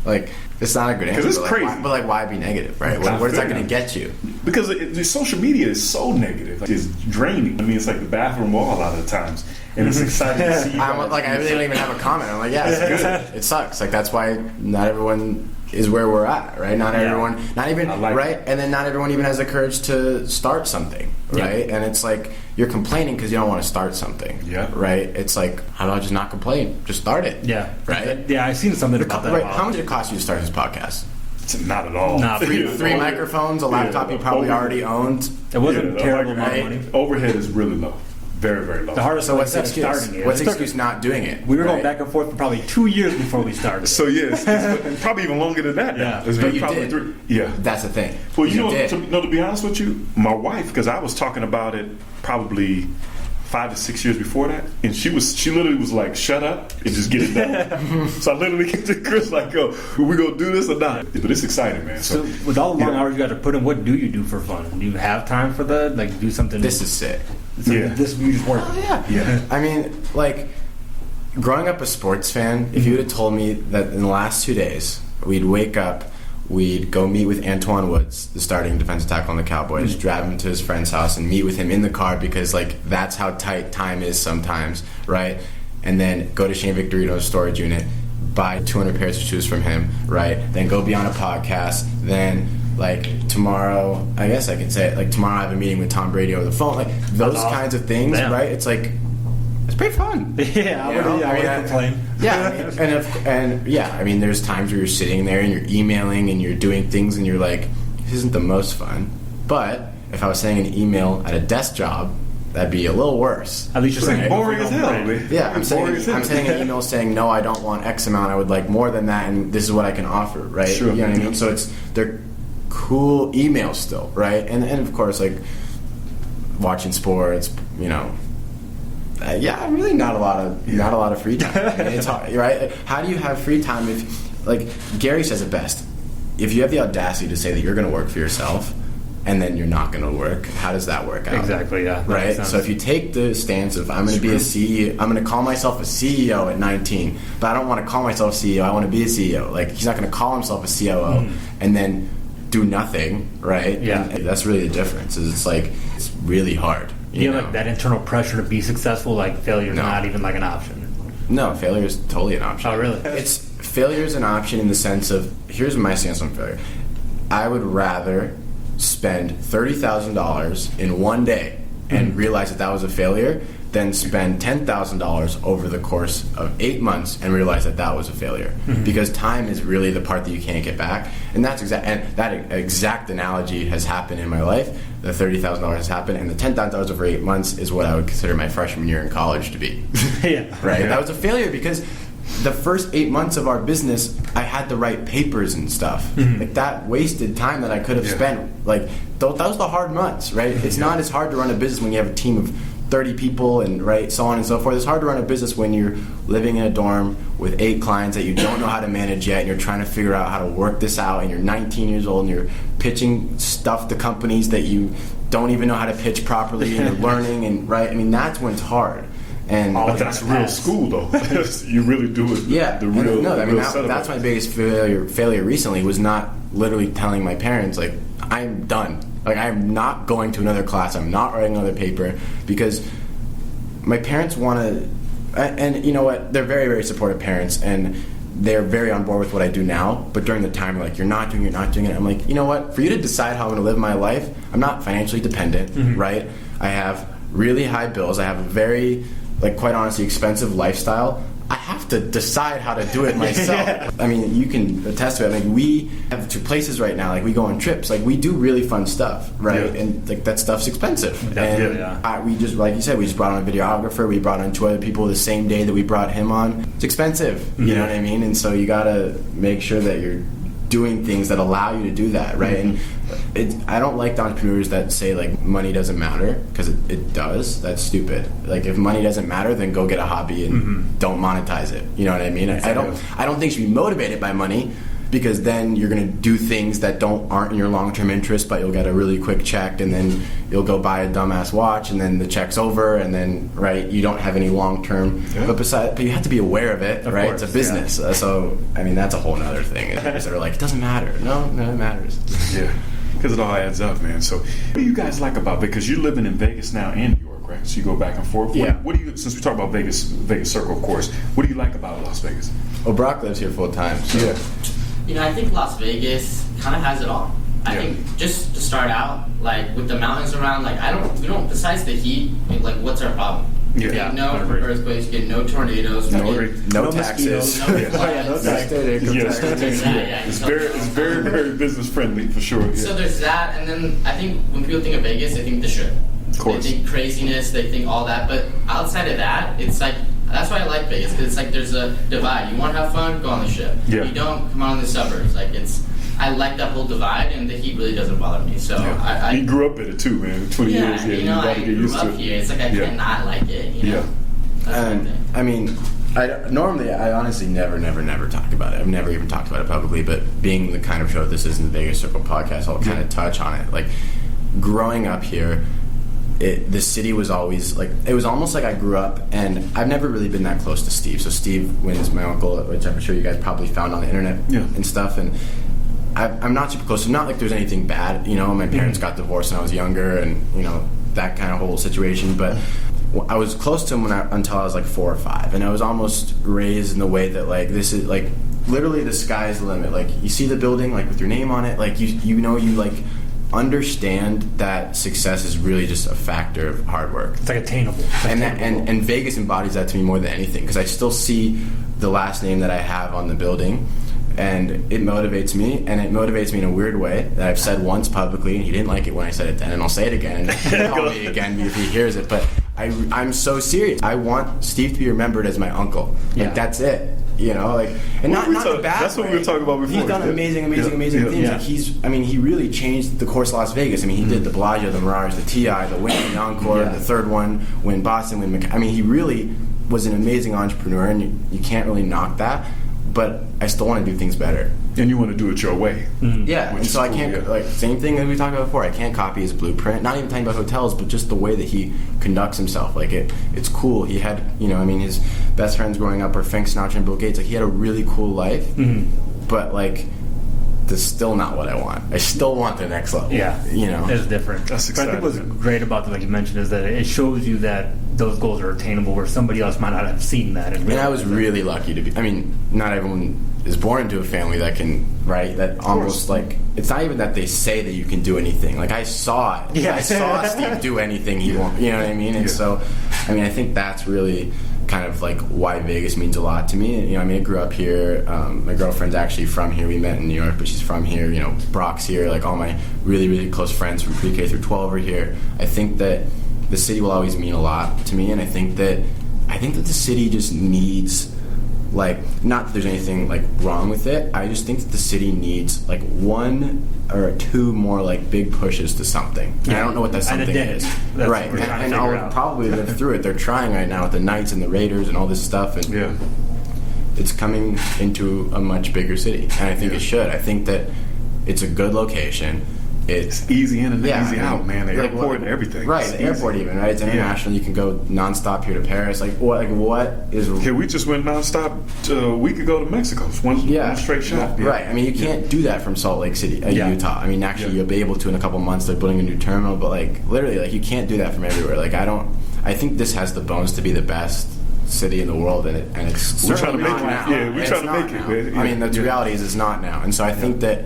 Like, it's not a good answer. Because it's crazy. Why be negative, right? What is that going to get you? Because the social media is so negative. Like, it's draining. I mean, it's like the bathroom wall a lot of the times. And it's exciting to see you I really don't even have a comment. I'm like, yeah, it's good. It sucks. Like, that's why not everyone is where we're at, right? Not everyone, not even, right? And then not everyone even has the courage to start something, right? And it's like, you're complaining because you don't want to start something, right? It's like, how do I just not complain? Just start it. Yeah. Right? Yeah, I've seen something about that. Right. How much did it cost you to start this podcast? Not at all. Nah, three microphones, a laptop you probably already owned. It wasn't terrible money. Overhead is really low. Very, very low. The hardest so what's the excuse? Starting it. What's the excuse not doing it? We were going back and forth for probably 2 years before we started. So it's probably even longer than that. Yeah. It's but you probably did. 3. Yeah. That's the thing. Well, you know, to be honest with you, my wife, because I was talking about it probably 5 to 6 years before that, and she literally was like, shut up and just get it done. So I literally came to Chris like, yo, are we gonna do this or not? But it's exciting, man. So with all the long hours you got to put in, what do you do for fun? Do you have time for that? Like, do something? This is sick. So this you just work. Oh, yeah. I mean, like, growing up a sports fan, if you would have told me that in the last 2 days we'd wake up, we'd go meet with Antoine Woods, the starting defensive tackle on the Cowboys, drive him to his friend's house and meet with him in the car, because like that's how tight time is sometimes, right? And then go to Shane Victorino's storage unit, buy 200 pairs of shoes from him, right? Then go be on a podcast. Then like tomorrow, I guess I can say it, like tomorrow I have a meeting with Tom Brady over the phone, like those kinds of things, right? It's like, it's pretty fun. I wouldn't complain. Yeah, I mean, there's times where you're sitting there and you're emailing and you're doing things and you're like, this isn't the most fun. But if I was sending an email at a desk job, that'd be a little worse. At least you're saying boring as hell, man. Yeah, I'm sending an email saying, no, I don't want X amount. I would like more than that, and this is what I can offer, right? Sure. You know what I mean? So they're cool emails still, right? And of course, like, watching sports, yeah, really not a lot of free time. I mean, it's hard, right? How do you have free time if, like Gary says it best, if you have the audacity to say that you're going to work for yourself and then you're not going to work, how does that work out? Exactly, yeah. Right? So if you take the stance of I'm going to be a CEO, I'm going to call myself a CEO at 19, but I don't want to call myself CEO, I want to be a CEO. Like, he's not going to call himself a COO and then do nothing, right? Yeah. And that's really the difference, is it's like, it's really hard. You know, like that internal pressure to be successful, like failure is not even like an option. No, failure is totally an option. Oh, really? Failure is an option in the sense of, here's my stance on failure. I would rather spend $30,000 in one day and realize that was a failure than spend $10,000 over the course of 8 months and realize that was a failure. Because time is really the part that you can't get back. And that exact analogy has happened in my life. The $30,000 has happened, and the $10,000 over 8 months is what I would consider my freshman year in college to be. Yeah. Right? Yeah. That was a failure because the first 8 months of our business, I had to write papers and stuff. Like, that wasted time that I could have spent. Like, that was the hard months, right? It's not as hard to run a business when you have a team of 30 people and so on and so forth. It's hard to run a business when you're living in a dorm with 8 clients that you don't know how to manage yet, and you're trying to figure out how to work this out, and you're 19 years old and you're pitching stuff to companies that you don't even know how to pitch properly, and you're learning, and I mean, that's when it's hard. And but that's real school, though. You really do it. Yeah, the real. No, I mean, real that's my biggest failure recently, was not literally telling my parents, like, I'm done. Like, I'm not going to another class. I'm not writing another paper, because my parents want to, and you know what? They're very, very supportive parents, and they're very on board with what I do now. But during the time, like, you're not doing it. I'm like, you know what? For you to decide how I'm going to live my life, I'm not financially dependent, right? I have really high bills. I have a very, quite honestly, expensive lifestyle. I have to decide how to do it myself. I mean, you can attest to it. Like, we have 2 places right now. Like, we go on trips. Like, we do really fun stuff, right? Yeah. And that stuff's expensive. We just, like you said, we just brought on a videographer. We brought on 2 other people the same day that we brought him on. It's expensive. You know what I mean? And so you gotta make sure that you're doing things that allow you to do that, right? And I don't like the entrepreneurs that say, like, money doesn't matter, because it does. That's stupid. Like, if money doesn't matter, then go get a hobby and don't monetize it. You know what I mean? Exactly. I don't think you should be motivated by money, because then you're going to do things that aren't in your long-term interest, but you'll get a really quick check, and then you'll go buy a dumbass watch, and then the check's over, and then, right, you don't have any long-term. Yeah. But you have to be aware of it, right? It's a business. So, I mean, that's a whole other thing. They're like, it doesn't matter. No, it matters. Yeah, because it all adds up, man. So, what do you guys like about, because you're living in Vegas now and New York, right? So you go back and forth. Yeah. What do you, since we talk about Vegas Circle, of course, what do you like about Las Vegas? Well, Brock lives here full time. So. Yeah. You know, I think Las Vegas kind of has it all. I think just to start out, like, with the mountains around, like, we don't, besides the heat, like, what's our problem? You get no earthquakes, you get no tornadoes, no taxes. It's very, very business friendly, for sure. Yeah. So there's that, and then I think when people think of Vegas, they think the Strip. Of course. They think craziness, they think all that, but outside of that, it's like, that's why I like Vegas, because it's like there's a divide. You want to have fun, go on the Strip. Yeah. You don't, come on in the suburbs. Like, I like that whole divide, and the heat really doesn't bother me. So you grew up in it too, man. 20 years. Yeah, you know, I grew up here. It's like I cannot like it. You know? Yeah. I mean, I honestly never talk about it. I've never even talked about it publicly. But being the kind of show this is in the Vegas Circle podcast, I'll kind of touch on it. Like, growing up here, the city was always like, it was almost like I grew up, and I've never really been that close to Steve. So Steve Wynn is my uncle, which I'm sure you guys probably found on the internet and stuff. And I'm not super close. So not like there's anything bad, you know. My parents got divorced when I was younger, and you know, that kind of whole situation. But I was close to him until I was like 4 or 5, and I was almost raised in the way that, like, this is like literally the sky's the limit. Like, you see the building, like, with your name on it, like you know, you like understand that success is really just a factor of hard work. It's like attainable. And Vegas embodies that to me more than anything, because I still see the last name that I have on the building. And it motivates me, and it motivates me in a weird way that I've said once publicly, and he didn't like it when I said it then, and I'll say it again, and he'll call me again if he hears it. But I'm so serious. I want Steve to be remembered as my uncle. Like, that's it. You know, like, and not the bad That's what way. we were talking about before. He's done amazing things. Yeah. Like, he really changed the course of Las Vegas. I mean, he did the Bellagio, the Mirage, the TI, the Wynn, the Encore, the third one, Wynn Boston, Wynn Macau. I mean, he really was an amazing entrepreneur, and you can't really knock that. But I still want to do things better. And you want to do it your way. Yeah, and so I can't, like, same thing that we talked about before, I can't copy his blueprint, not even talking about hotels, but just the way that he conducts himself. Like, it's cool. He had, you know, I mean, his best friends growing up were Frank Sinatra and Bill Gates. Like, he had a really cool life, but, like, that's still not what I want. I still want the next level. Yeah, you know, it's different. That's But I think exciting. what's great about like you mentioned is that it shows you that those goals are attainable, where somebody else might not have seen that. And I was really lucky to be. I mean, not everyone is born into a family that can, right? That almost like, it's not even that they say that you can do anything. Like, I saw it. Yeah. I saw Steve do anything he wanted. You know what I mean? And so, I mean, I think that's really kind of like why Vegas means a lot to me. And, you know, I mean, I grew up here. My girlfriend's actually from here. We met in New York, but she's from here. You know, Brock's here. Like, all my really, really close friends from pre-K through 12 are here. I think that the city will always mean a lot to me, and I think that the city just needs, like, not that there's anything like wrong with it. I just think that the city needs like one or two more like big pushes to something. And I don't know what that something is. That's Right, what we're trying to and figure I'll out. probably live through it. They're trying right now with the Knights and the Raiders and all this stuff, and it's coming into a much bigger city, and I think it should. I think that it's a good location. It's easy in and easy I mean, out, man. The like, airport and everything. Right, It's the easy. airport even, right? It's international. You can go nonstop here to Paris. Like what is... Here, we just went nonstop a week ago to Mexico. It's one straight shot. Right. I mean, you can't do that from Salt Lake City, Utah. I mean, actually, you'll be able to in a couple months. They're building a new terminal, but like literally, like you can't do that from everywhere. Like I think this has the bones to be the best city in the world, and it's We're trying to certainly make not it. now. Yeah, we're It's trying to not make now. it. I mean, the reality is it's not now, and so I think that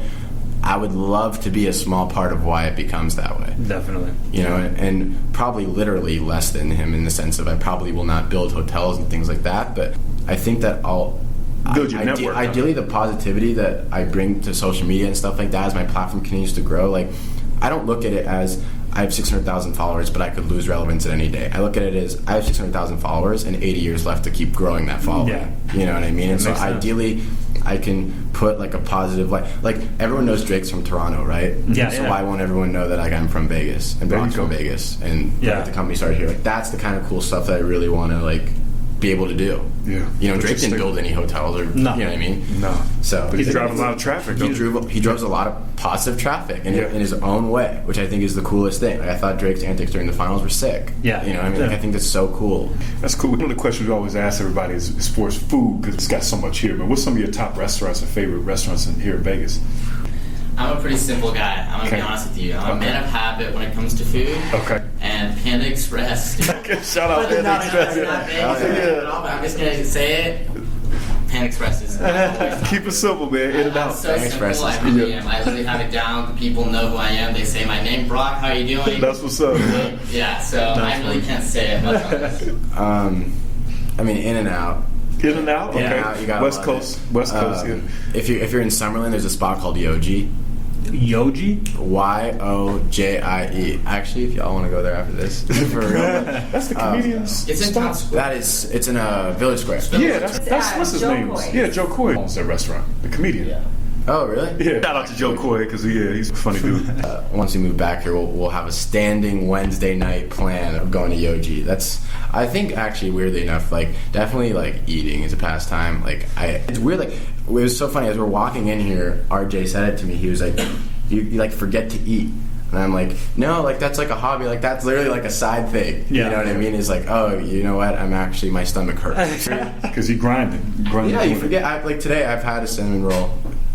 I would love to be a small part of why it becomes that way. Definitely. You know, and probably literally less than him in the sense of I probably will not build hotels and things like that, but I think that Build your network. ideally the positivity that I bring to social media and stuff like that as my platform continues to grow, like I don't look at it as I have 600,000 followers, but I could lose relevance at any day. I look at it as I have 600,000 followers and 80 years left to keep growing that following. Yeah. You know what I mean? And so makes sense. ideally, I can put like a positive, like everyone knows Drake's from Toronto, right? Yeah, So yeah. why won't everyone know that like I'm from Vegas and There you Brock's from go. Vegas and Yeah. the company started here? Like that's the kind of cool stuff that I really want to like be able to do. Yeah. You know, But Drake just didn't think- build any hotels or No. you know what I mean? No. So But he's driving a lot of traffic. he drove a lot of positive traffic in his own way, which I think is the coolest thing. Like I thought Drake's antics during the finals were sick. Yeah. You know what I mean? Like Yeah. I think that's so cool. That's cool. One of the questions we always ask everybody is for food, because it's got so much here. But what's some of your top restaurants or favorite restaurants in here in Vegas? I'm a pretty simple guy. I'm gonna Okay. be honest with you. I'm Okay. a man of habit when it comes to food. Okay. And Panda Express. Shout out But to not Express. Vegas at all, but I'm just gonna say it. Panda Express is. Keep it simple, man. In and I'm out. so Panda simple. Express I is- really am. I literally have it down. People know who I am. They say my name, Brock. How you doing? That's what's up. Yeah. So I really can't say it much on this. I mean, In and Out. In and out. Okay. In-N-Out, you gotta West love Coast. it. West Coast. Yeah. If you're in Summerlin, there's a spot called Yoji. Yoji? Yojie. Actually, if y'all want to go there after this, for real. That's the comedians. It's in Town Square. It's in a Village Square. Yeah, that's what's his Joe name? Coy. Yeah, Joe Coy owns that restaurant. The comedian. Yeah. Oh, really? Yeah. Shout out to Joe Coy because he's a funny dude. Once we move back here, we'll have a standing Wednesday night plan of going to Yoji. That's, I think, actually weirdly enough, like definitely like eating is a pastime. Like it's weird. Like it was so funny as we're walking in here. RJ said it to me. He was like, "You like forget to eat." And I'm like, no, like that's like a hobby. Like that's literally like a side thing. Yeah. You know what I mean? It's like, oh, you know what? I'm actually my stomach hurts. Because he grinded. Yeah, you forget. Like today, I've had a cinnamon roll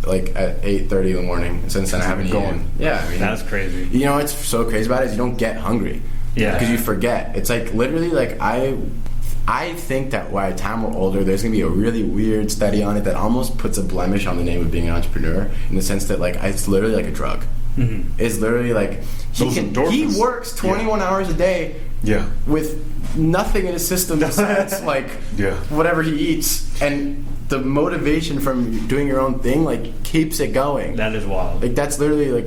like at 8:30 in the morning. And since then, I haven't Going. eaten. Yeah, I mean, That's crazy. you know what's so crazy about it is you don't get hungry. Yeah. Because you forget. It's like literally like I think that by the time we're older, there's gonna be a really weird study on it that almost puts a blemish on the name of being an entrepreneur in the sense that like it's literally like a drug. Mm-hmm. It's literally like Those he endorphins. works 21 hours a day Yeah. with nothing in his system besides like Yeah. whatever he eats, and the motivation from doing your own thing like keeps it going. That is wild. Like that's literally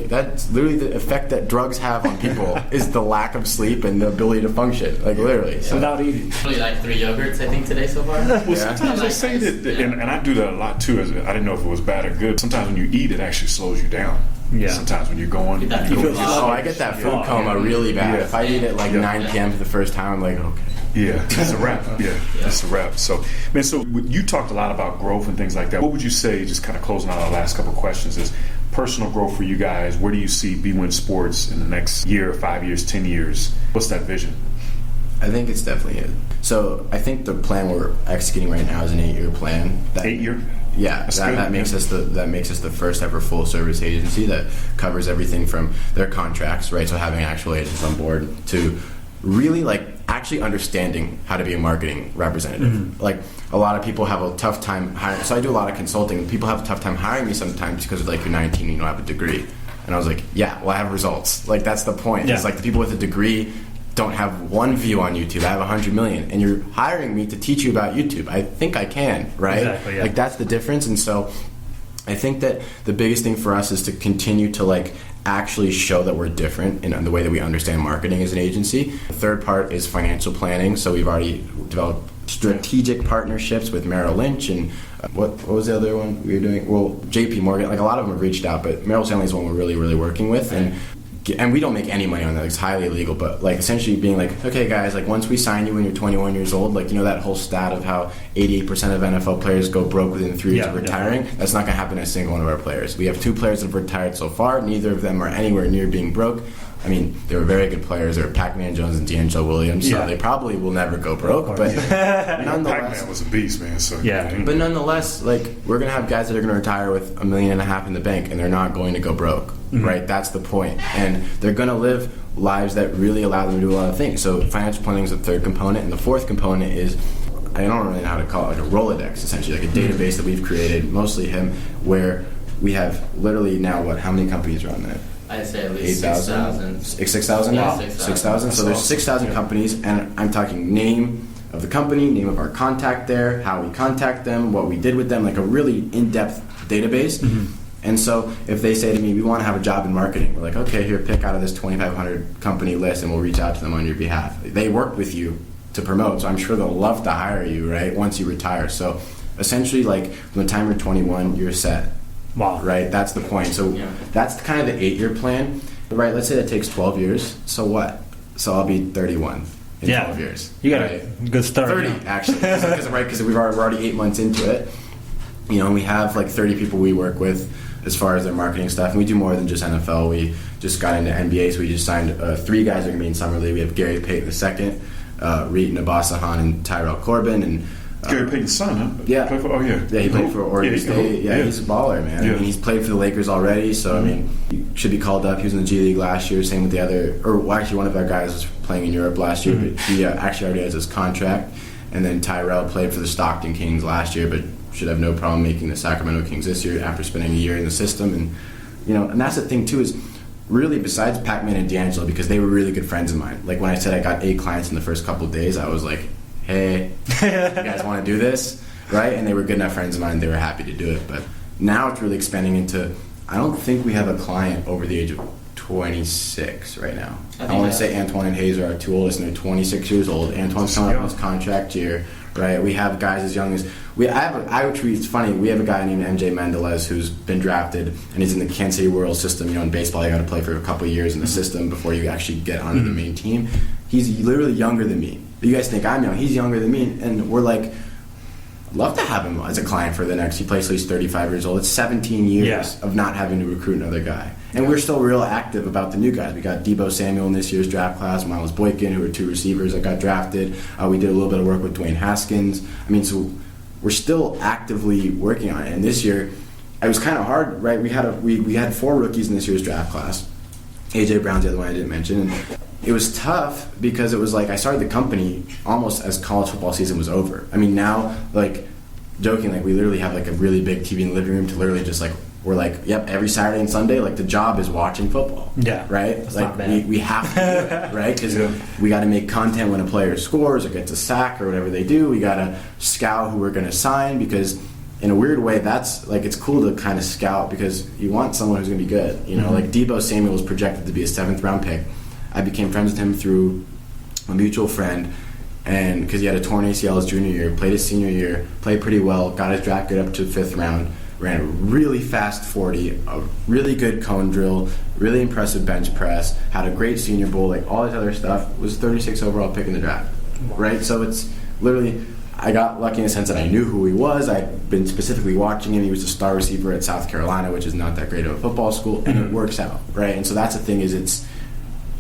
the effect that drugs have on people is the lack of sleep and the ability to function. Like literally. So. Without eating. Probably like 3 yogurts, I think, today so far. Well, sometimes they say that, and I do that a lot too. I didn't know if it was bad or good. Sometimes when you eat, it actually slows you down. Yeah. Sometimes when you're going, Get that you food go- coma. I get that food coma really bad. Yeah. If I eat at like 9 p.m. for the first time, I'm like, okay. yeah, that's a wrap. Yeah, that's a wrap. So, man, so you talked a lot about growth and things like that. What would you say, just kind of closing out our last couple of questions, is personal growth for you guys? Where do you see Wynn Sports in the next year, 5 years, 10 years? What's that vision? I think it's definitely it. So I think the plan we're executing right now is an 8-year plan. 8 year? Yeah, That's good. that makes us the first ever full service agency that covers everything from their contracts, right? So having actual agents on board to really like actually understanding how to be a marketing representative. Mm-hmm. Like a lot of people have a tough time hiring. So I do a lot of consulting. People have a tough time hiring me sometimes because like you're 19 and you don't have a degree. And I was like, yeah, well I have results. Like that's the point. Yeah. It's like the people with a degree don't have one view on YouTube. I have 100 million, and you're hiring me to teach you about YouTube. I think I can, right? Exactly, yeah. Like that's the difference. And so I think that the biggest thing for us is to continue to like actually show that we're different in the way that we understand marketing as an agency. The third part is financial planning. So we've already developed strategic partnerships with Merrill Lynch and what was the other one we were doing? Well, JP Morgan. Like a lot of them have reached out, but Merrill Stanley is one we're really working with. And we don't make any money on that. It's highly illegal. But like essentially being like, okay, guys, like once we sign you when you're 21 years old, like you know that whole stat of how 88% of NFL players go broke within 3 years of retiring. Yeah. That's not going to happen to a single one of our players. We have 2 players that have retired so far. Neither of them are anywhere near being broke. I mean, they were very good players. They were Pac-Man Jones and D'Angelo Williams, so they probably will never go broke. But nonetheless, Pac-Man was a beast, man. So but nonetheless, like we're gonna have guys that are gonna retire with $1.5 million in the bank, and they're not going to go broke, right? That's the point, and they're gonna live lives that really allow them to do a lot of things. So financial planning is the third component, and the fourth component is I don't really know how to call it, like a Rolodex, essentially, like a database that we've created, mostly him, where we have literally now how many companies are on that? I'd say at least 8,000. 6,000 Yeah, now? 6,000. 6,000. So there's 6,000 companies, and I'm talking name of the company, name of our contact there, how we contact them, what we did with them, like a really in-depth database. And so if they say to me, we want to have a job in marketing, we're like, okay, here, pick out of this 2,500 company list, and we'll reach out to them on your behalf. They work with you to promote, so I'm sure they'll love to hire you, right, once you retire. So essentially, like, from the time you're 21, you're set. Wow. Right, that's the point. So that's kind of the 8-year plan. Right, let's say that takes 12 years. So what? So I'll be 31 in 12 years. You got a good start. 30, actually. Because we're already 8 months into it. You know, and we have like 30 people we work with as far as their marketing stuff. And we do more than just NFL. We just got into NBA, so we just signed 3 guys that are going to be in Summer League. We have Gary Payton II, Reet Nabasahan, and Tyrell Corbin. And Gary Payton's son, huh? Yeah. Yeah, he played for Oregon State. Yeah, he's a baller, man. Yeah. I mean, he's played for the Lakers already, so I mean, he should be called up. He was in the G League last year. Same with the other, actually, one of our guys was playing in Europe last year, but he actually already has his contract. And then Tyrell played for the Stockton Kings last year, but should have no problem making the Sacramento Kings this year after spending a year in the system. And you know, and that's the thing too is really besides Pac-Man and D'Angelo, because they were really good friends of mine. Like when I said I got 8 clients in the first couple of days, I was like, hey, you guys want to do this? Right? And they were good enough friends of mine, they were happy to do it. But now it's really expanding into, I don't think we have a client over the age of 26 right now. I want to say Antoine and Hayes are our 2 oldest, and they're 26 years old. Antoine's coming up on his contract year, right? We have guys as young as, it's funny, we have a guy named MJ Mendelez who's been drafted, and he's in the Kansas City Royals system. You know, in baseball, you got to play for a couple of years in the system before you actually get onto the main team. He's literally younger than me. You guys think I'm young. He's younger than me, and we're like, love to have him as a client for the next. He plays till he's 35 years old. It's 17 years of not having to recruit another guy. And we're still real active about the new guys. We got Debo Samuel in this year's draft class, Miles Boykin, who are 2 receivers that got drafted. We did a little bit of work with Dwayne Haskins. I mean, so we're still actively working on it. And this year, it was kind of hard, right? We had 4 rookies in this year's draft class. AJ Brown's the other one I didn't mention. And it was tough because it was like I started the company almost as college football season was over. I mean, now, like, joking, like, we literally have, like, a really big TV in the living room to literally just, like, we're like, yep, every Saturday and Sunday, like, the job is watching football. Yeah. Right? That's like, we have to do it, right? Because we got to make content when a player scores or gets a sack or whatever they do. We got to scout who we're going to sign because in a weird way, that's like, it's cool to kind of scout because you want someone who's going to be good. You know, like Debo Samuel was projected to be a 7th round pick. I became friends with him through a mutual friend, and because he had a torn ACL his junior year, played his senior year, played pretty well, got his draft grade up to 5th round, ran a really fast 40, a really good cone drill, really impressive bench press, had a great senior bowl, like all this other stuff, was 36 overall pick in the draft, right? So it's literally, I got lucky in the sense that I knew who he was. I'd been specifically watching him. He was a star receiver at South Carolina, which is not that great of a football school, and it works out, right? And so that's the thing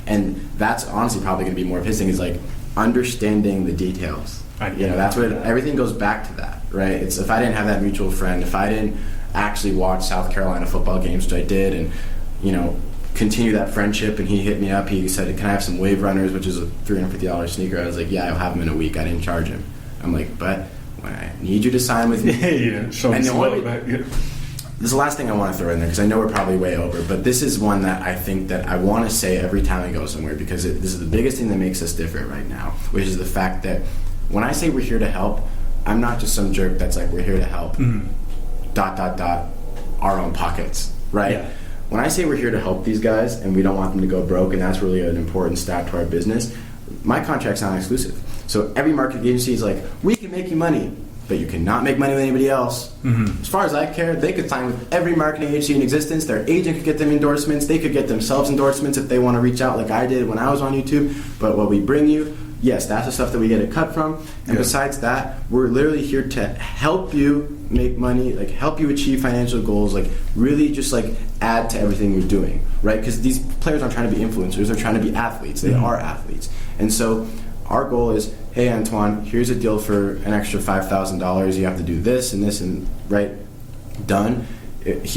and that's honestly probably going to be more of his thing, is like understanding the details. That's what everything goes back to that, right? It's if I didn't have that mutual friend, if I didn't actually watch South Carolina football games, which I did, and continue that friendship, and he hit me up, he said, can I have some Wave Runners, which is a $350 sneaker? I was like, yeah, I'll have them in a week. I didn't charge him. I'm like, but when I need you to sign with me, show me some love back. This is the last thing I want to throw in there, because I know we're probably way over, but this is one that I think that I want to say every time I go somewhere, because this is the biggest thing that makes us different right now, which is the fact that when I say we're here to help, I'm not just some jerk that's like, we're here to help, ... our own pockets, right? Yeah. When I say we're here to help these guys and we don't want them to go broke, and that's really an important stat to our business, my contract's not exclusive. So every marketing agency is like, we can make you money, but you cannot make money with anybody else. As far as I care, they could sign with every marketing agency in existence. Their agent could get them endorsements. They could get themselves endorsements if they want to reach out like I did when I was on YouTube. But what we bring you, yes, that's the stuff that we get a cut from. And besides that, we're literally here to help you make money, like help you achieve financial goals, like really just like add to everything you're doing, right? Because these players aren't trying to be influencers, they're trying to be athletes. They are athletes. And so our goal is, hey Antoine, here's a deal for an extra $5,000. You have to do this and this, and right, done.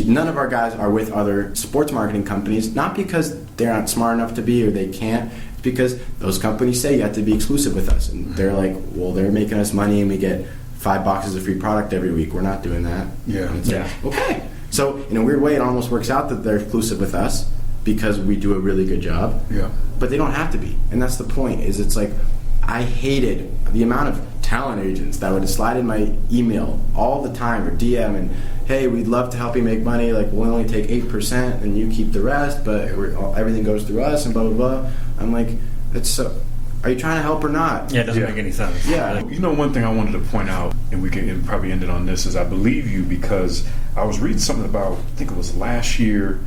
None of our guys are with other sports marketing companies, not because they're not smart enough to be or they can't. It's because those companies say you have to be exclusive with us, and they're like, well, they're making us money and we get 5 boxes of free product every week. We're not doing that. Like, okay. So in a weird way, it almost works out that they're exclusive with us because we do a really good job. But they don't have to be, and that's the point. Is it's like, I hated the amount of talent agents that would slide in my email all the time or DM and, hey, we'd love to help you make money. Like, we'll only take 8% and you keep the rest, but everything goes through us and blah, blah, blah. I'm like, that's so. Are you trying to help or not? Yeah, it doesn't make any sense. Yeah. One thing I wanted to point out, and we can probably end it on this, is I believe you because I was reading something about, I think it was last year,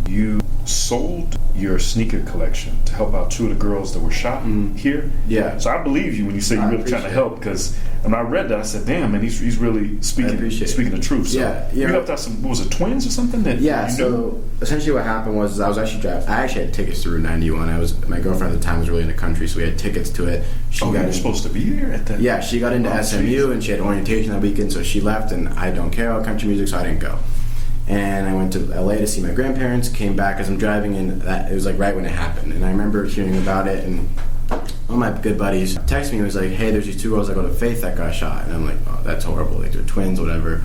you sold your sneaker collection to help out 2 of the girls that were shot here. Yeah. So I believe you when you say you're really trying to help, because when I read that, I said, damn, man, he's really speaking the truth. So you helped out some, what was it, twins or something? So essentially what happened was I actually had tickets to Route 91. My girlfriend at the time was really in the country, so we had tickets to it. You were supposed to be there at that? Yeah, she got into SMU and she had orientation that weekend, so she left, and I don't care about country music, so I didn't go. And I went to LA to see my grandparents, came back as I'm driving in, it was like right when it happened. And I remember hearing about it, and one of my good buddies texted me and was like, hey, there's these 2 girls that go to Faith that got shot. And I'm like, oh, that's horrible, like they're twins, whatever.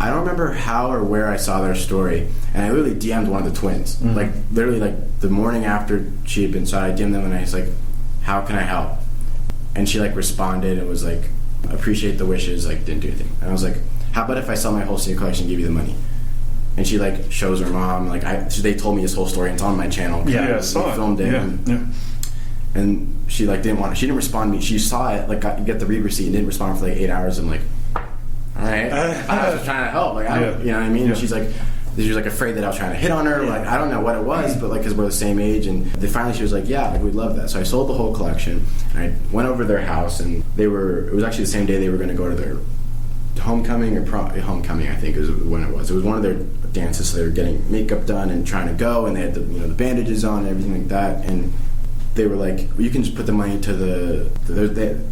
I don't remember how or where I saw their story, and I literally DM'd one of the twins. Like literally like the morning after she had been shot, I DM'd them and I was like, how can I help? And she like responded and was like, appreciate the wishes, like didn't do anything. And I was like, how about if I sell my whole sneaker collection and give you the money? And she like shows her mom, like they told me this whole story, and it's on my channel. I saw it. Filmed it. And she like she didn't respond to me. She saw it, like get the read receipt, and didn't respond for like 8 hours. I'm like, all right, I was just trying to help, like you know what I mean? And she's like afraid that I was trying to hit on her, like I don't know what it was, but like because we're the same age. And then finally she was like, yeah, like we'd love that. So I sold the whole collection, and I went over to their house, and it was actually the same day they were going to go to their homecoming or homecoming, I think is when it was. It was one of their dances, so they were getting makeup done and trying to go, and they had the bandages on and everything like that. And they were like, well, you can just put the money to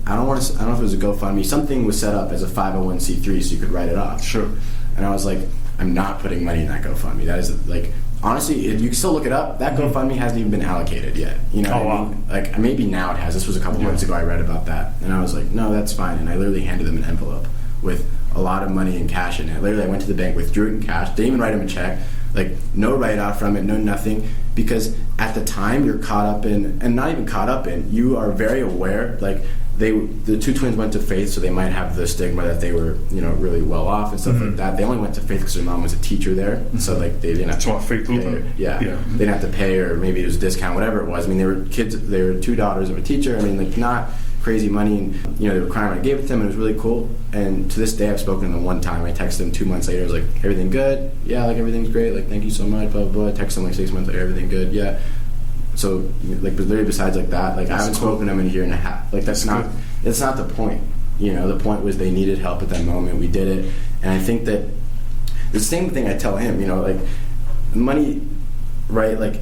I don't know if it was a GoFundMe. Something was set up as a 501c3, so you could write it off. Sure. And I was like, I'm not putting money in that GoFundMe. That is like, honestly, you can still look it up. That GoFundMe hasn't even been allocated yet. You know what I mean? Like maybe now it has. This was a couple months ago I read about that, and I was like, no, that's fine. And I literally handed them an envelope with a lot of money and cash in it. Literally, I went to the bank, withdrew it in cash, didn't even write him a check, like no write-off from it, no nothing, because at the time you're caught up in, and not even caught up in, you are very aware, like the two twins went to faith, so they might have the stigma that they were, really well off and stuff like that. They only went to faith because their mom was a teacher there, so like they didn't have to faith pay, they didn't have to pay, or maybe it was a discount, whatever it was. I mean, they were kids. They were two daughters of a teacher. I mean, like not crazy money, and they were crying when I gave it to them, and it was really cool. And to this day, I've spoken to them one time. I texted them 2 months later. I was like, everything good? Yeah, like everything's great. Like thank you so much. Blah blah blah. I texted them like 6 months later. Everything good? Yeah. So like, but literally besides like that, like I haven't spoken to them in a year and a half. Like that's not the point. The point was they needed help at that moment. We did it, and I think that the same thing I tell him. Like money, right? Like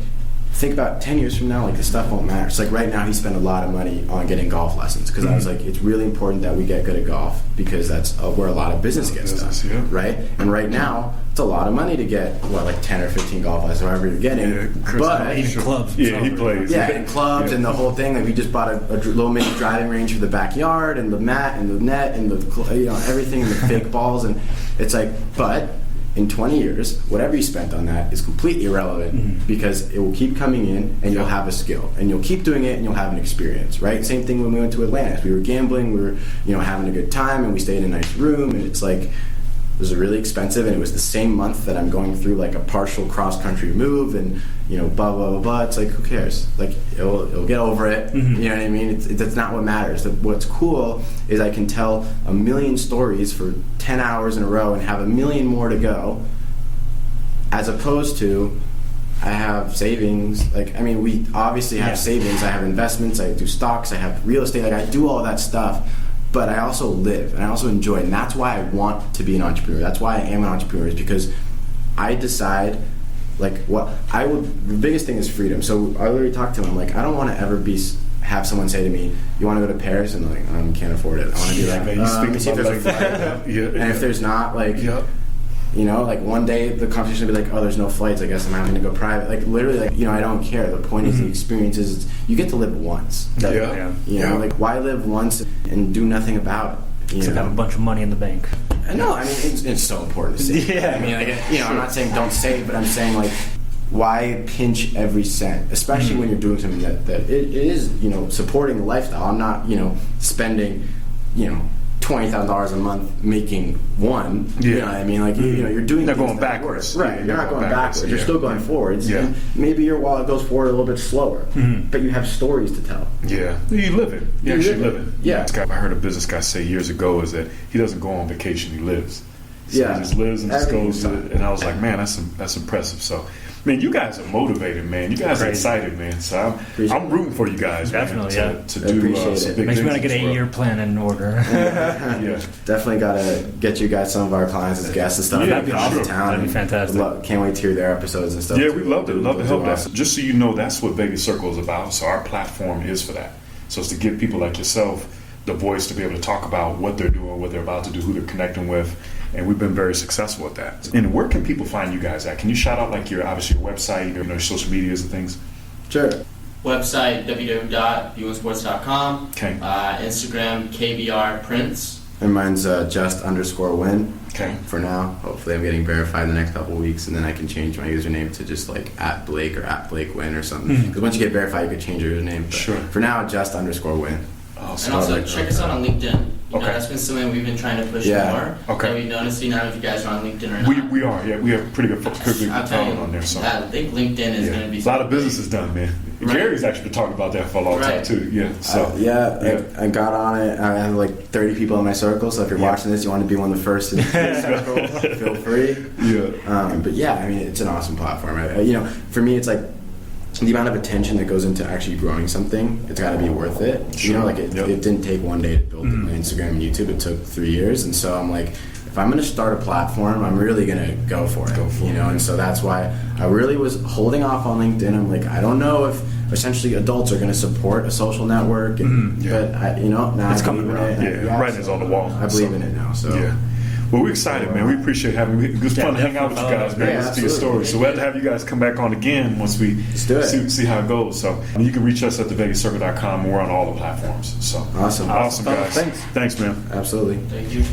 think about 10 years from now, like this stuff won't matter. It's like right now he spent a lot of money on getting golf lessons because I was like, it's really important that we get good at golf because that's where a lot of business gets done, right? And right now, it's a lot of money to get like 10 or 15 golf lessons, however you're getting. But clubs, he plays. Yeah, and clubs and the whole thing. Like we just bought a little mini driving range for the backyard and the mat and the net and the everything and the fake balls, and it's like, but in 20 years, whatever you spent on that is completely irrelevant because it will keep coming in and you'll have a skill and you'll keep doing it and you'll have an experience, right? Same thing when we went to Atlantis. We were gambling, we were having a good time, and we stayed in a nice room, and it's like, it was really expensive, and it was the same month that I'm going through like a partial cross-country move, and blah blah blah blah. It's like, who cares? Like it'll get over it. You know what I mean? That's not what matters. What's cool is I can tell a million stories for 10 hours in a row and have a million more to go, as opposed to I have savings. Like I mean, we obviously have savings. I have investments. I do stocks. I have real estate. Like I do all that stuff. But I also live and I also enjoy it, and that's why I want to be an entrepreneur. That's why I am an entrepreneur, is because I decide like what I would. The biggest thing is freedom. So I literally talked to him. I'm like, I don't want to ever have someone say to me, "You want to go to Paris?" And I'm like, I can't afford it. I want to be like, let me see if there's a flight. And if there's not, like. Like one day the competition will be like, oh, there's no flights, I guess I'm having to go private. Like literally, like, I don't care. The point is the experience is you get to live once. Like why live once and do nothing about it? Except have a bunch of money in the bank. No, I mean it's so important to save. I mean, like, I'm not saying don't save, but I'm saying like, why pinch every cent, especially when you're doing something that it is supporting the lifestyle. I'm not spending $20,000 a month making one. You know what I mean? Like you're doing. They're going backwards, right? You're not going backwards. You're still going forwards. Yeah. Maybe your wallet goes forward a little bit slower, but you have stories to tell. Yeah, you live it. You actually live it. Yeah. I heard a business guy say years ago is that he doesn't go on vacation; he lives. So he just lives and just goes to it. And I was like, man, that's impressive. So. Man, you guys are motivated, man. You guys are excited, man. So I'm rooting for you guys, definitely, man, to do some big things. Makes me want to get an 8-year plan in order. Definitely got to get you guys some of our clients as guests and stuff. That'd be awesome. That'd be fantastic. Can't wait to hear their episodes and stuff. Yeah, we love to help that. Just so you know, that's what Vegas Circle is about. So our platform is for that. So it's to give people like yourself the voice to be able to talk about what they're doing, what they're about to do, who they're connecting with. And we've been very successful at that. And where can people find you guys at? Can you shout out like your website, your social medias and things? Sure. Website www.b1sports.com. Okay. Instagram KBR Prince. And mine's just_Wynn. Okay. For now, hopefully I'm getting verified in the next couple of weeks, and then I can change my username to just like @Blake or @BlakeWynn or something. Because once you get verified, you could change your username. But for now, just_Wynn. And also check us out on LinkedIn. That's been something we've been trying to push more. Okay. We've noticed, I don't know if you guys are on LinkedIn or not. We are, we have pretty good following on there. So I think LinkedIn is going to be a lot of business is done, man. Right. Gary's actually been talking about that for a long time too. Yeah. So I got on it. I have like 30 people in my circle. So if you're watching this, you want to be one of the first in the circle, feel free. But I mean, it's an awesome platform. For me, it's like, the amount of attention that goes into actually growing something, it's got to be worth it. It didn't take one day to build my Instagram and YouTube. It took 3 years, and so I'm like, if I'm going to start a platform, I'm really going to go for it. And so that's why I really was holding off on LinkedIn. I'm like, I don't know if essentially adults are going to support a social network, but now it's coming around. Writing's on the wall. I believe in it now. So. Yeah. Well, we're excited, man. We appreciate having you. It was fun to hang out with you guys, man. Listen to your stories. So we'll have to have you guys come back on again once we see how it goes. So you can reach us at thevegascircle.com. We're on all the platforms. So awesome, guys. Thanks, man. Absolutely. Thank you.